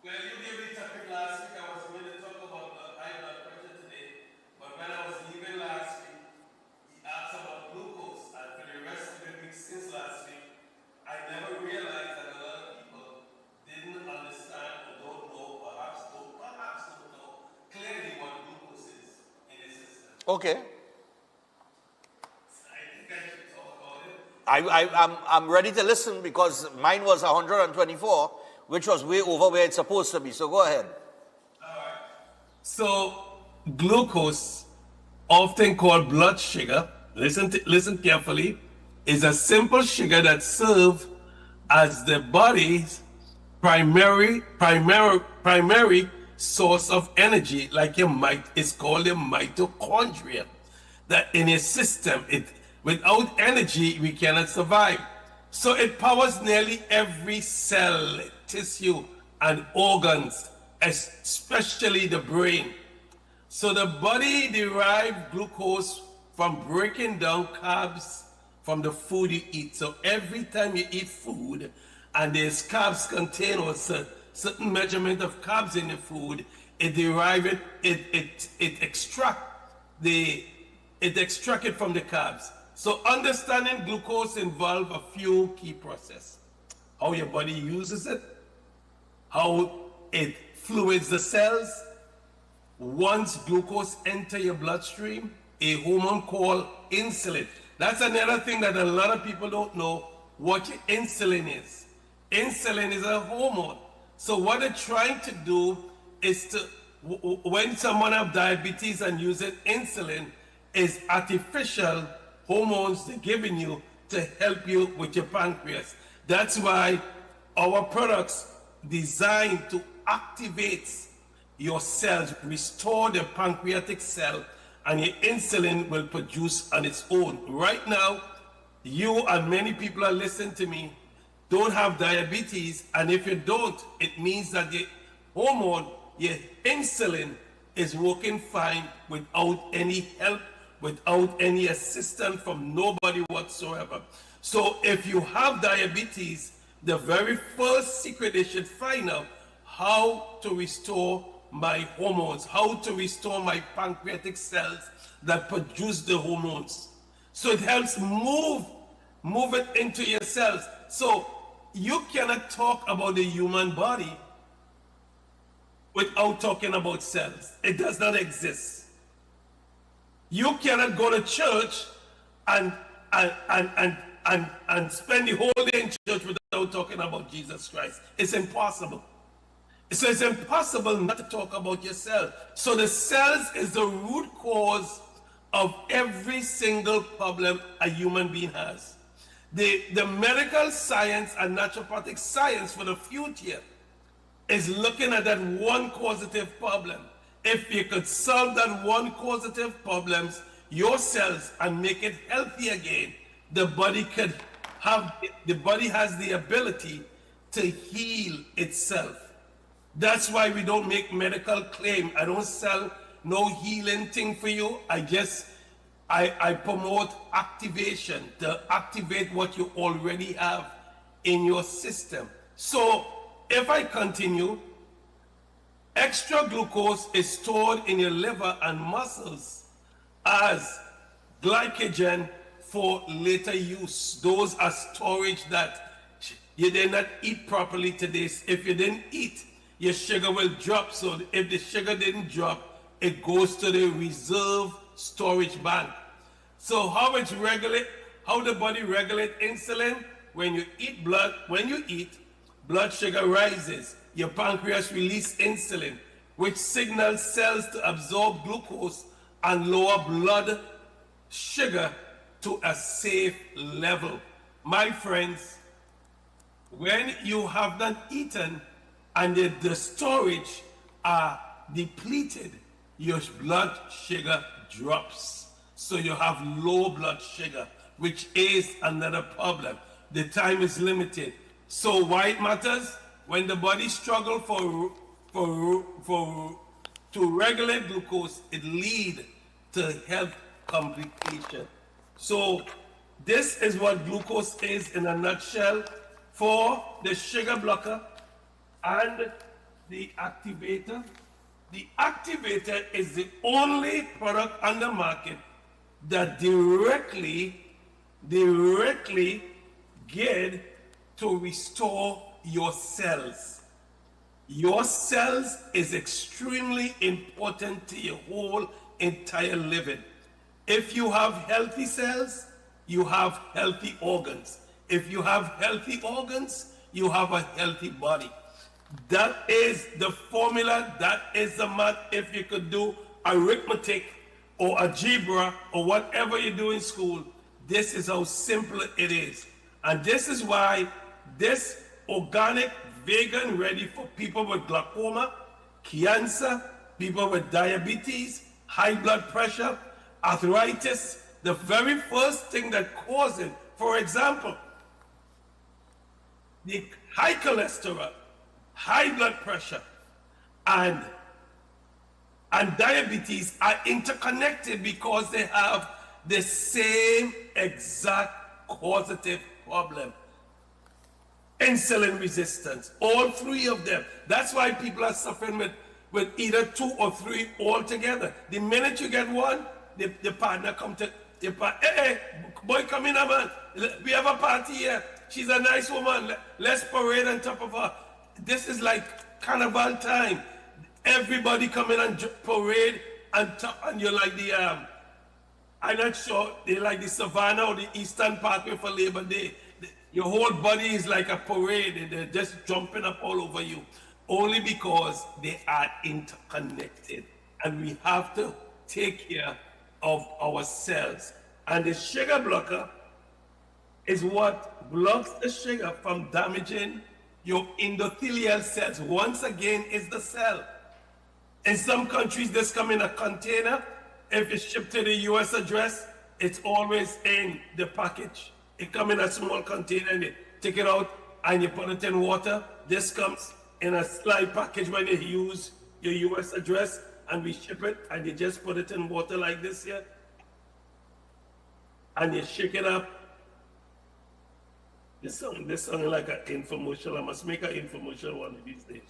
Well, you gave me the topic last week. I was going to talk about the high blood pressure today, but when I was leaving last week, he asked about glucose, and for the rest of the week since last week, I never realized that a lot of people didn't understand or don't know, perhaps don't know clearly what glucose is in the system. Okay. I think I should talk about it. I'm ready to listen because mine was 124, which was way over where it's supposed to be. So go ahead. So, glucose, often called blood sugar, listen carefully, is a simple sugar that serves as the body's primary source of energy, like it's called a mitochondria, that in a system, without energy, we cannot survive. So it powers nearly every cell, tissue, and organs, especially the brain. So the body derives glucose from breaking down carbs from the food you eat. So every time you eat food and there's carbs contained or certain measurement of carbs in the food, it extract it from the carbs. So understanding glucose involves a few key processes. How your body uses it, how it fluids the cells. Once glucose enters your bloodstream, a hormone called insulin. That's another thing that a lot of people don't know what your insulin is. Insulin is a hormone. So what they're trying to do is to, when someone has diabetes and using insulin, is artificial hormones they're giving you to help you with your pancreas. That's why our products designed to activate your cells, restore the pancreatic cell, and your insulin will produce on its own. Right now, you and many people are listening to me don't have diabetes, and if you don't, it means that the hormone, your insulin, is working fine without any help, without any assistance from nobody whatsoever. So if you have diabetes, the very first secret they should find out how to restore my hormones, how to restore my pancreatic cells that produce the hormones. So it helps move it into your cells. So you cannot talk about the human body without talking about cells. It does not exist. You cannot go to church and spend the whole day in church without talking about Jesus Christ. It's impossible. So it's impossible not to talk about yourself. So the cells is the root cause of every single problem a human being has. The medical science and naturopathic science for the future is looking at that one causative problem. If you could solve that one causative problem, your cells, and make it healthy again, the body has the ability to heal itself. That's why we don't make medical claim. I don't sell no healing thing for you. I promote activation to activate what you already have in your system. So if I continue, extra glucose is stored in your liver and muscles as glycogen for later use. Those are storage that you did not eat properly today. If you didn't eat, your sugar will drop. So if the sugar didn't drop, it goes to the reserve storage bank. So how the body regulates insulin? When you eat, blood sugar rises. Your pancreas releases insulin, which signals cells to absorb glucose and lower blood sugar to a safe level. My friends, when you have not eaten and the storage are depleted, your blood sugar drops. So you have low blood sugar, which is another problem. The time is limited. So why it matters? When the body struggles to regulate glucose, it leads to health complication. So this is what glucose is in a nutshell for the sugar blocker and the activator. The activator is the only product on the market that directly geared to restore your cells. Your cells is extremely important to your whole entire living. If you have healthy cells, you have healthy organs. If you have healthy organs, you have a healthy body. That is the formula, that is the math. If you could do arithmetic or algebra or whatever you do in school, this is how simple it is. And this is why this organic, vegan, ready for people with glaucoma, cancer, people with diabetes, high blood pressure, arthritis. The very first thing that causes, for example, the high cholesterol, high blood pressure, and diabetes are interconnected because they have the same exact causative problem. Insulin resistance, all three of them. That's why people are suffering with either 2 or 3 altogether. The minute you get one, the partner come to, hey, boy, come in, man. We have a party here. She's a nice woman. Let's parade on top of her. This is like carnival time. Everybody come in and parade on top, and you're like the, I'm not sure, they like the Savannah or the Eastern Parkway for Labor Day. Your whole body is like a parade, and they're just jumping up all over you, only because they are interconnected. And we have to take care of ourselves. And the sugar blocker is what blocks the sugar from damaging your endothelial cells. Once again, it's the cell. In some countries, this come in a container. If it's shipped to the US address, it's always in the package. It come in a small container and you take it out and you put it in water. This comes in a slide package when you use your US address, and we ship it and you just put it in water like this here. And you shake it up. This sounds like an infomercial. I must make an infomercial one of these days.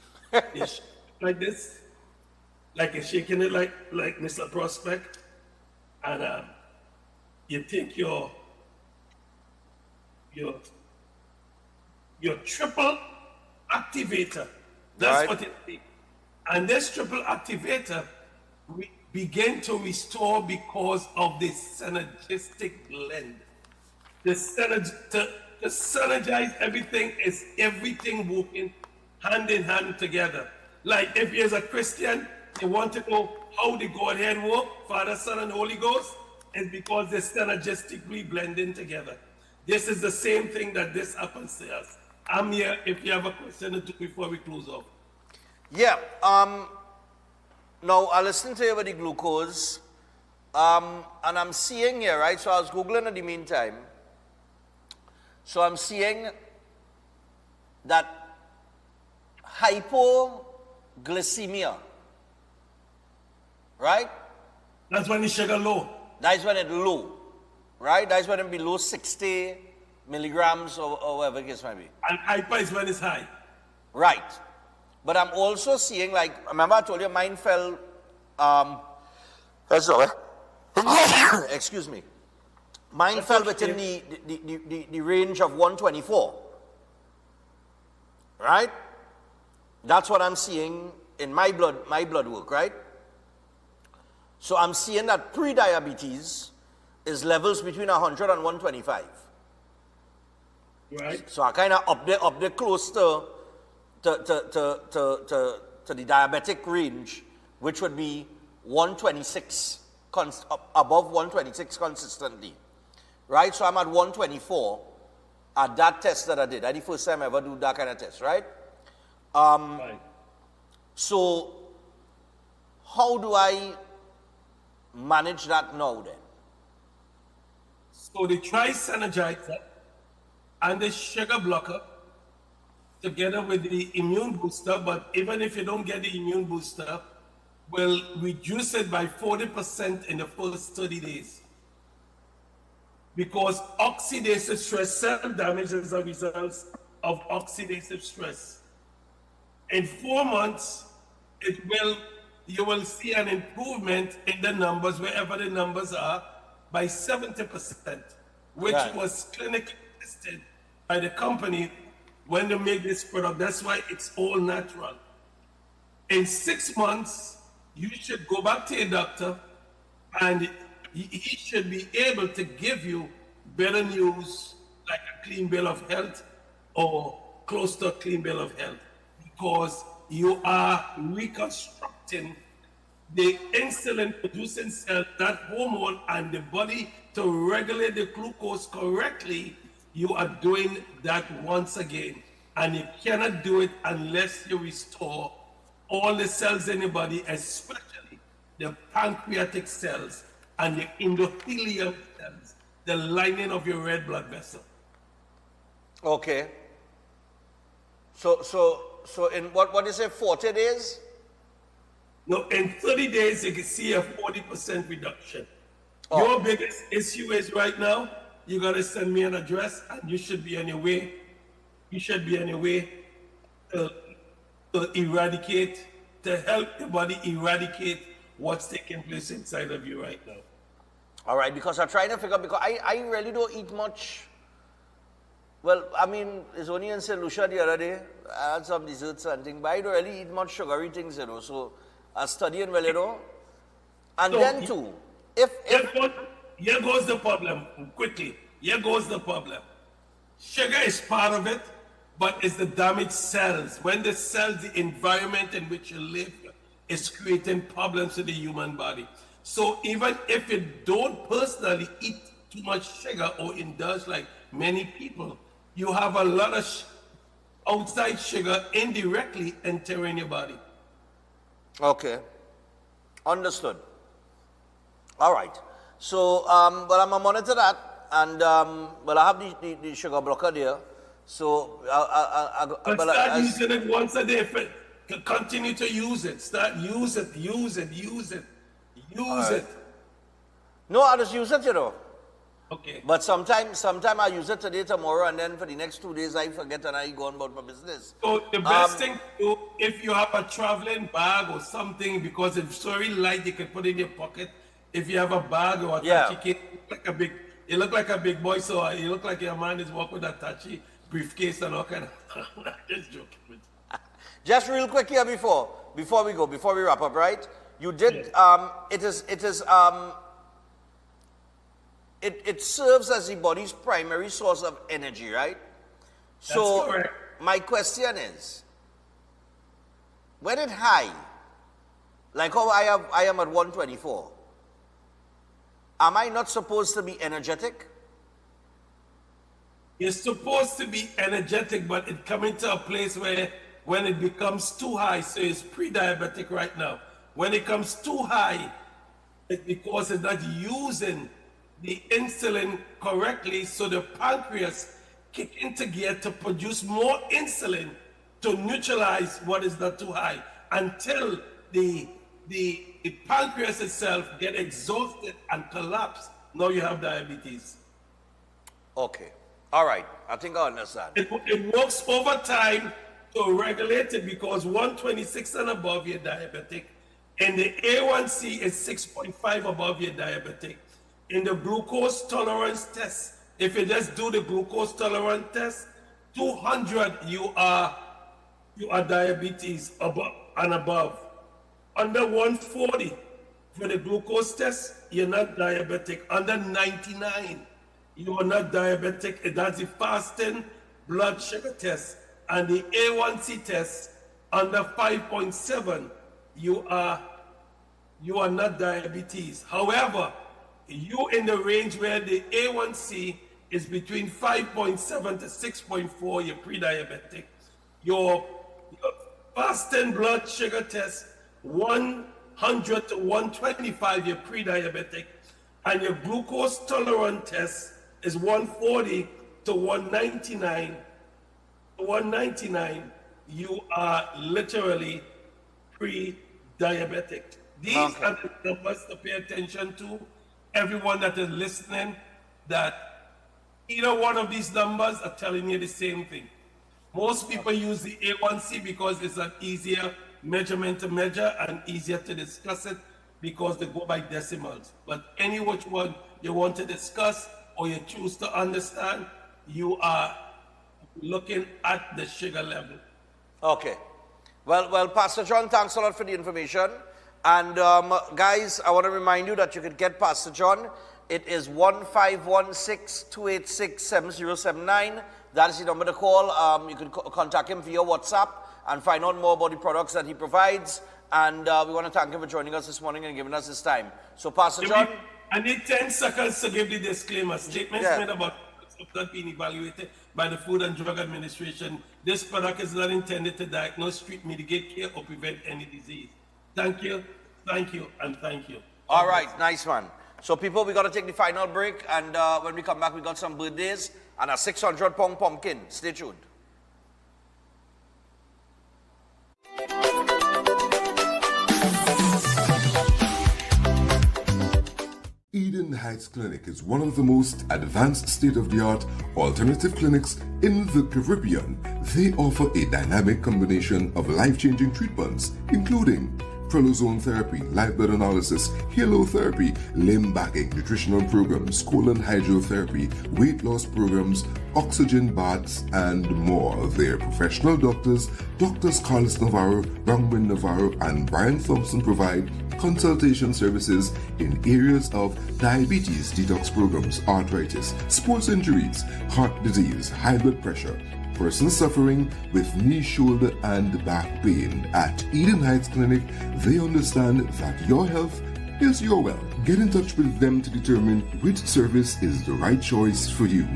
You shake it like this, like you're shaking it like Mr. Prospect, and you take your triple activator. That's Right. what it is. And this triple activator we begin to restore because of the synergistic blend. To synergize everything is everything working hand in hand together. Like if you're a Christian, you want to know how the Godhead work, Father, Son, and Holy Ghost, it's because they're synergistically blending together. This is the same thing that this happens to us. I'm here if you have a question or two before we close off. Yeah. Now, I listened to you about the glucose, and I'm seeing here, right? So I was Googling in the meantime. So I'm seeing that hypoglycemia, right? That's when the sugar low. That's when it's low, right? That's when it's below 60 milligrams or whatever the case might be. And hyper is when it's high. Right. But I'm also seeing, like, remember I told you mine fell, excuse me. Mine fell within the range of 124. Right? That's what I'm seeing in my blood work, right? So I'm seeing that pre-diabetes is levels between 100 and 125. Right. So I kind of up there close to the diabetic range, which would be 126, above 126 consistently. Right? So I'm at 124 at that test that I did. That's the first time I ever do that kind of test, right? Right. So how do I manage that now then? So the tri-synergizer and the sugar blocker together with the immune booster, but even if you don't get the immune booster, will reduce it by 40% in the first 30 days. Because oxidative stress, cell damage is a result of oxidative stress. In 4 months, you will see an improvement in the numbers, wherever the numbers are, by 70%, which was clinically tested by the company when they make this product. That's why it's all natural. In 6 months, you should go back to your doctor, and he should be able to give you better news, like a clean bill of health or close to a clean bill of health, because you are reconstructing the insulin producing cell, that hormone, and the body to regulate the glucose correctly. You are doing that once again, and you cannot do it unless you restore all the cells in the body, especially the pancreatic cells and the endothelium cells, the lining of your red blood vessel. Okay. So in what is it, 40 days? No, in 30 days, you can see a 40% reduction. Your biggest issue is right now, you got to send me an address and you should be on your way. You should be on your way to eradicate, to help the body eradicate what's taking place inside of you right now. All right, because I'm trying to figure, because I really don't eat much. Well, I mean, it's only in St. Lucia the other day. I had some desserts and things, but I don't really eat much sugary things, you know. So I'm studying well, you know. And So, then too, if here goes the problem, quickly. Here goes the problem. Sugar is part of it, but it's the damaged cells. When the cells, the environment in which you live is creating problems to the human body. So even if you don't personally eat too much sugar or indulge like many people, you have a lot of outside sugar indirectly entering your body. Okay. Understood. All right. So, well, I'm going to monitor that. And, well, I have the sugar blocker there. So, But start using it once a day. Continue to use it. Start use it. No, I just use it, you know. Okay. But sometimes I use it today, tomorrow, and then for the next 2 days I forget and I go on about my business. So the best thing to do, if you have a traveling bag or something, because it's very light, you can put it in your pocket. If you have a bag or a tachi case, you look like a big boy, so you look like your man is walking with a tachi briefcase and all kind of. Just joking with you. Just real quick here before we wrap up, right? You did, it serves as the body's primary source of energy, right? So, That's correct. my question is, when it's high, like how I am at 124, am I not supposed to be energetic? You're supposed to be energetic, but it coming to a place where when it becomes too high, so it's pre-diabetic right now. When it comes too high, it's because it's not using the insulin correctly, so the pancreas kick into gear to produce more insulin to neutralize what is not too high until the pancreas itself get exhausted and collapse. Now you have diabetes. Okay. All right. I think I understand. It works over time to regulate it, because 126 and above, you're diabetic. And the A1C is 6.5 above, you're diabetic. In the glucose tolerance test, if you just do the glucose tolerance test, 200 you are diabetes above and above. Under 140 for the glucose test, you're not diabetic. Under 99, you are not diabetic. That's the fasting blood sugar test. And the A1C test, under 5.7, you are not diabetes. However, you in the range where the A1C is between 5.7 to 6.4, you're pre-diabetic. Your fasting blood sugar test, 100 to 125, you're pre-diabetic. And your glucose tolerance test is 140 to 199. 199, you are literally pre-diabetic. These are the numbers to pay attention to. Everyone that is listening, that either one of these numbers are telling you the same thing. Most people use the A1C because it's an easier measurement to measure and easier to discuss it because they go by decimals. But any which one you want to discuss or you choose to understand, you are looking at the sugar level. Okay. Well, Pastor John, thanks a lot for the information. And guys, I want to remind you that you can get Pastor John. It is 1516-286-7079. That is the number to call. You can contact him via WhatsApp and find out more about the products that he provides. And we want to thank him for joining us this morning and giving us his time. So, Pastor John. I need 10 seconds to give the disclaimer. Statements made about not being evaluated by the Food and Drug Administration. This product is not intended to diagnose, treat, mitigate, care, or prevent any disease. Thank you, and thank you. All right, nice one. So people, we got to take the final break, and when we come back, we got some birthdays and a 600-pound pumpkin. Stay tuned. Eden Heights Clinic is one of the most advanced state-of-the-art alternative clinics in the Caribbean. They offer a dynamic combination of life-changing treatments, including prolozone therapy, live blood analysis, halotherapy, limb backing, nutritional programs, colon hydrotherapy, weight loss programs, oxygen baths, and more. Their professional doctors, Drs. Carlos Navarro, Bronwyn Navarro, and Brian Thompson provide consultation services in areas of diabetes detox programs, arthritis, sports injuries, heart disease, high blood pressure, persons suffering with knee, shoulder, and back pain. At Eden Heights Clinic, they understand that your health is your wealth. Get in touch with them to determine which service is the right choice for you.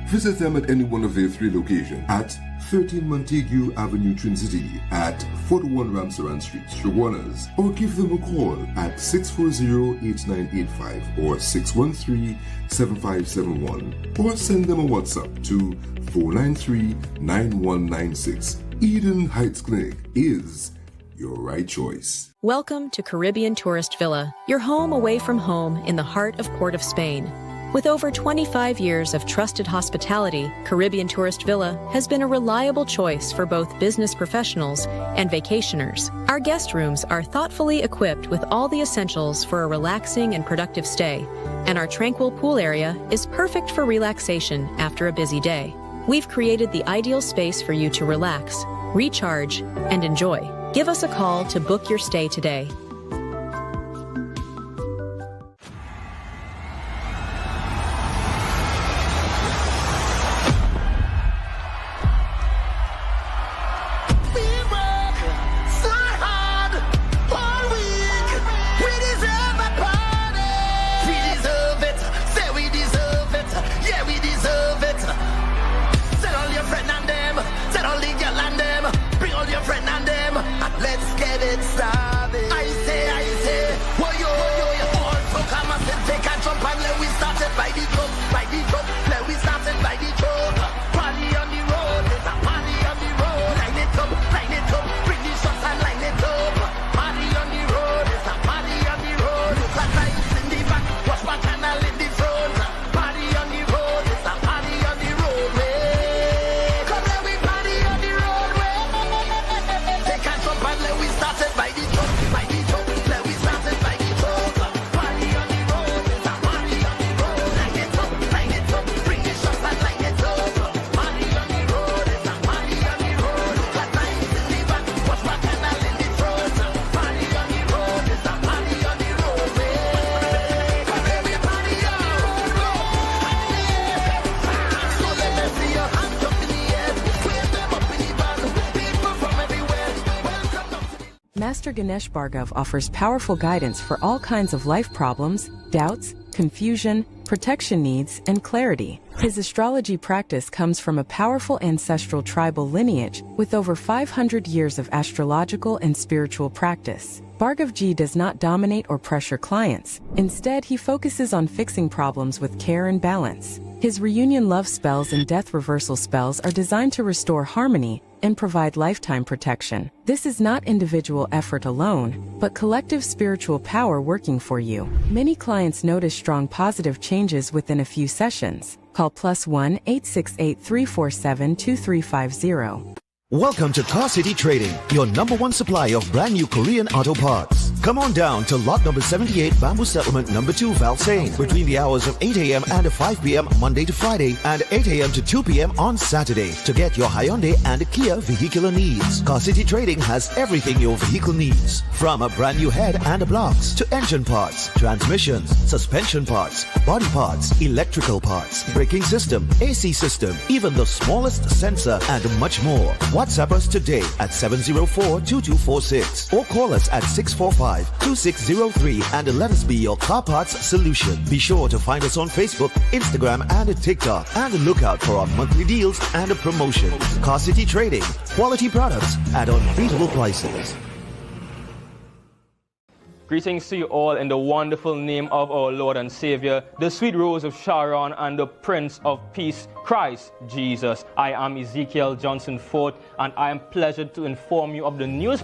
Visit them at any one of their 3 locations at 13 Montague Avenue, Trin City, at 41 Ramsaran Street, Shoguanas, or give them a call at 640-8985 or 613-7571, or send them a WhatsApp to 493-9196. Eden Heights Clinic is your right choice. Welcome to Caribbean Tourist Villa, your home away from home in the heart of Port of Spain. With over 25 years of trusted hospitality, Caribbean Tourist Villa has been a reliable choice for both business professionals and vacationers. Our guest rooms are thoughtfully equipped with all the essentials for a relaxing and productive stay, and our tranquil pool area is perfect for relaxation after a busy day. We've created the ideal space for you to relax, recharge, and enjoy. Give us a call to book your stay today. Master Ganesh Bhargav offers powerful guidance for all kinds of life problems, doubts, confusion, protection needs, and clarity. His astrology practice comes from a powerful ancestral tribal lineage with over 500 years of astrological and spiritual practice. Bhargavji does not dominate or pressure clients. Instead, he focuses on fixing problems with care and balance. His reunion love spells and death reversal spells are designed to restore harmony and provide lifetime protection. This is not individual effort alone, but collective spiritual power working for you. Many clients notice strong positive changes within a few sessions. Call +1 868 347 2350. Welcome to Car City Trading, your #1 supply of brand new Korean auto parts. Come on down to lot number 78, Bamboo Settlement number 2, Valsain, between the hours of 8 a.m. and 5 p.m. Monday to Friday, and 8 a.m. to 2 p.m. on Saturday to get your Hyundai and Kia vehicular needs. Car City Trading has everything your vehicle needs, from a brand new head and blocks to engine parts, transmissions, suspension parts, body parts, electrical parts, braking system, AC system, even the smallest sensor, and much more. WhatsApp us today at 704-2246 or call us at 645-2603 and let us be your car parts solution. Be sure to find us on Facebook, Instagram and TikTok and look out for our monthly deals and promotions. Car City Trading, quality products at unbeatable prices. Greetings to you all in the wonderful name of our Lord and Savior, the sweet Rose of Sharon and the Prince of Peace, Christ Jesus. I am Ezekiel Johnson Fort, and I am pleased to inform you of the news.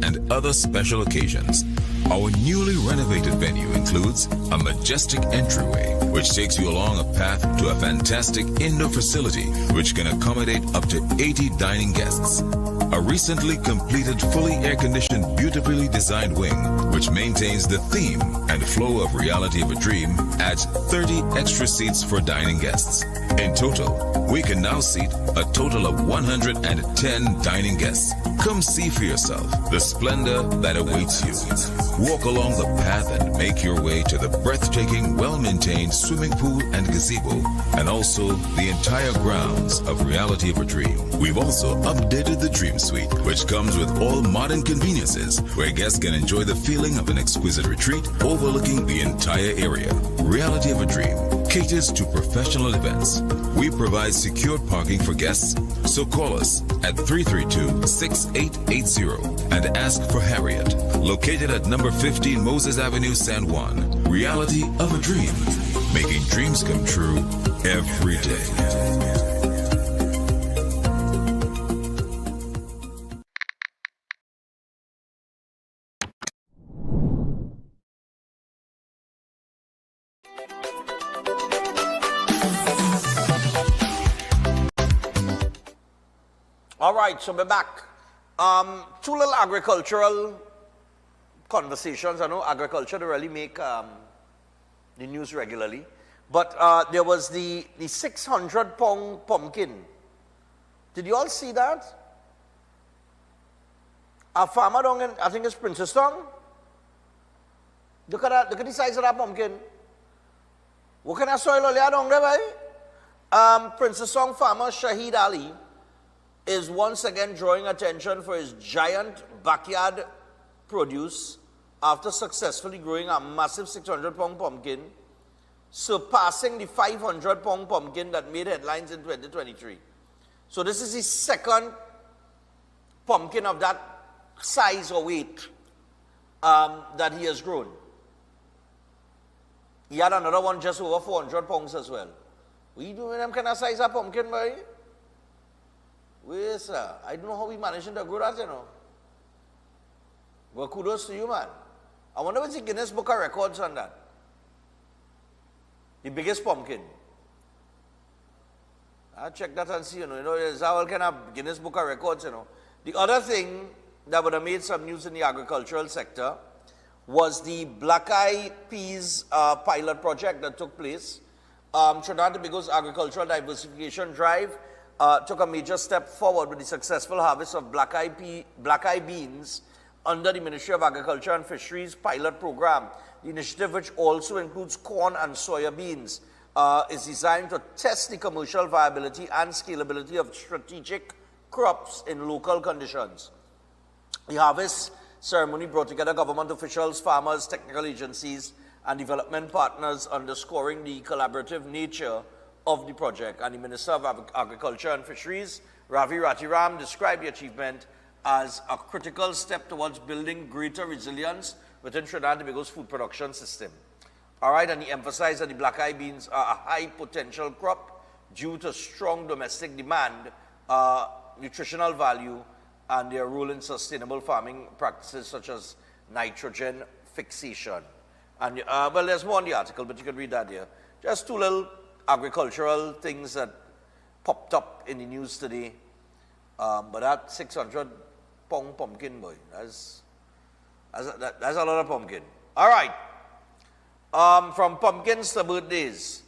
And other special occasions. Our newly renovated venue includes a majestic entryway, which takes you along a path to a fantastic indoor facility, which can accommodate up to 80 dining guests. A recently completed, fully air-conditioned, beautifully designed wing, which maintains the theme and flow of Reality of a Dream, adds 30 extra seats for dining guests. In total, we can now seat a total of 110 dining guests. Come see for yourself the splendor that awaits you. Walk along the path and make your way to the breathtaking, well-maintained swimming pool and gazebo, and also the entire grounds of Reality of a Dream. We've also updated the Dream Suite, which comes with all modern conveniences, where guests can enjoy the feeling of an exquisite retreat overlooking the entire area. Reality of a Dream caters to professional events. We provide secured parking for guests, so call us at 332-6880 and ask for Harriet, located at number 15 Moses Avenue, San Juan. Reality of a Dream, making dreams come true every day. All right, so we're back. Two little agricultural conversations. I know agriculture they really make the news regularly. But there was the 600-pound pumpkin. Did you all see that? A farmer down in, I think it's Princess Town. Look at that, look at the size of that pumpkin. What kind of soil are they down there, boy? Princess Town farmer Shahid Ali is once again drawing attention for his giant backyard produce after successfully growing a massive 600-pound pumpkin, surpassing the 500-pound pumpkin that made headlines in 2023. So this is his second pumpkin of that size or weight that he has grown. He had another one just over 400 pounds as well. What are you doing with them kind of size of pumpkin, boy? Wait, sir. I don't know how we managed to grow that, you know. Well, kudos to you, man. I wonder what's the Guinness Book of Records on that. The biggest pumpkin. I'll check that and see, you know. There's all kind of Guinness Book of Records, you know. The other thing that would have made some news in the agricultural sector was the black eye peas pilot project that took place. Trinidad and Tobago's agricultural diversification drive took a major step forward with the successful harvest of black eye beans under the Ministry of Agriculture and Fisheries pilot program. The initiative, which also includes corn and soya beans, is designed to test the commercial viability and scalability of strategic crops in local conditions. The harvest ceremony brought together government officials, farmers, technical agencies, and development partners, underscoring the collaborative nature of the project. And the Minister of Agriculture and Fisheries, Ravi Ratiram, described the achievement as a critical step towards building greater resilience within Trinidad and Tobago's food production system. All right, and he emphasized that the black eye beans are a high potential crop due to strong domestic demand, nutritional value, and their role in sustainable farming practices such as nitrogen fixation. And well, there's more in the article, but you can read that here. Just two little agricultural things that popped up in the news today. But that 600-pound pumpkin, boy, that's a lot of pumpkin. All right. From pumpkins to birthdays.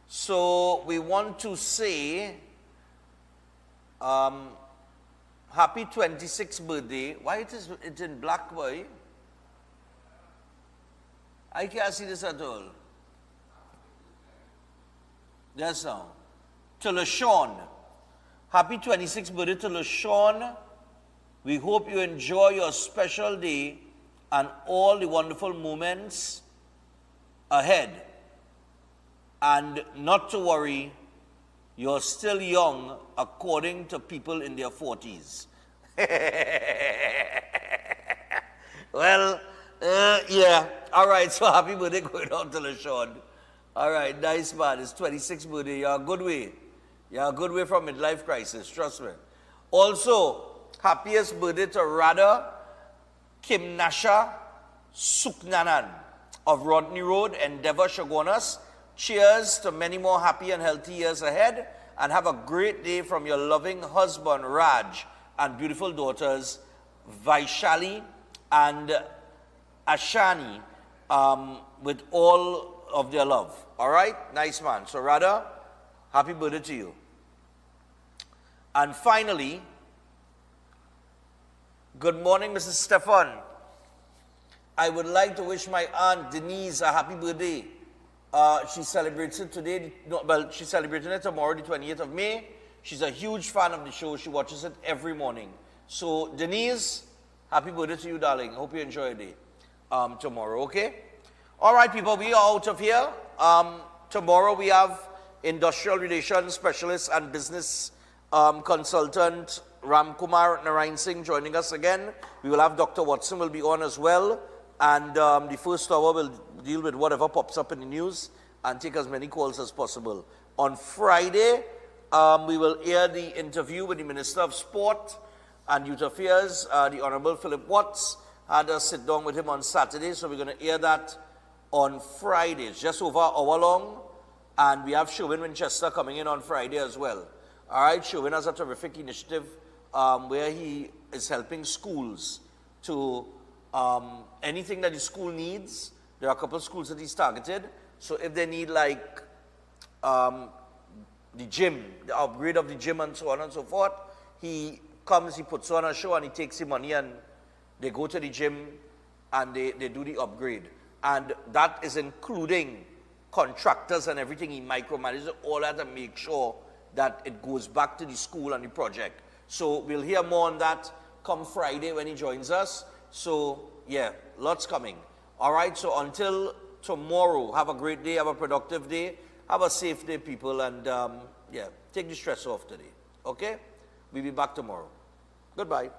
So we want to say happy 26th birthday. Why it's in black, boy? I can't see this at all. Yes, now. To LaShawn. Happy 26th birthday to LaShawn. We hope you enjoy your special day and all the wonderful moments ahead. And not to worry, you're still young according to people in their 40s. Well, yeah. All right, so happy birthday going on to LaShawn. All right, nice man. It's 26th birthday. You're a good way. You're a good way from midlife crisis, trust me. Also, happiest birthday to Radha Kimnasha Suknanan of Rodney Road, Endeavour, Shogunas. Cheers to many more happy and healthy years ahead, and have a great day from your loving husband, Raj, and beautiful daughters, Vaishali and Ashani, with all of their love. All right? Nice man. So, Radha, happy birthday to you. And finally, good morning, Mrs. Stefan. I would like to wish my aunt Denise a happy birthday. She celebrates it today. No, well, she's celebrating it tomorrow, the 28th of May. She's a huge fan of the show. She watches it every morning. So, Denise, happy birthday to you, darling. Hope you enjoy your day tomorrow, okay? All right, people, we are out of here. Tomorrow we have Industrial Relations Specialist and Business Consultant Ram Kumar Narayan Singh joining us again. We will have Dr. Watson will be on as well. And the first hour will deal with whatever pops up in the news and take as many calls as possible. On Friday, we will air the interview with the Minister of Sport and Youth Affairs, the Honorable Philip Watts. Had us sit down with him on Saturday, so we're going to air that on Friday. It's just over an hour long. And we have Sherwin Winchester coming in on Friday as well. All right, Sherwin has a terrific initiative where he is helping schools to anything that the school needs. There are a couple of schools that he's targeted. So if they need like the gym, the upgrade of the gym and so on and so forth, he comes, he puts on a show and he takes the money and they go to the gym and they do the upgrade. And that is including contractors and everything. He micromanages all that to make sure that it goes back to the school and the project. So we'll hear more on that come Friday when he joins us. So yeah, lots coming. All right, so until tomorrow, have a great day, have a productive day, have a safe day, people, and yeah, take the stress off today. Okay? We'll be back tomorrow. Goodbye.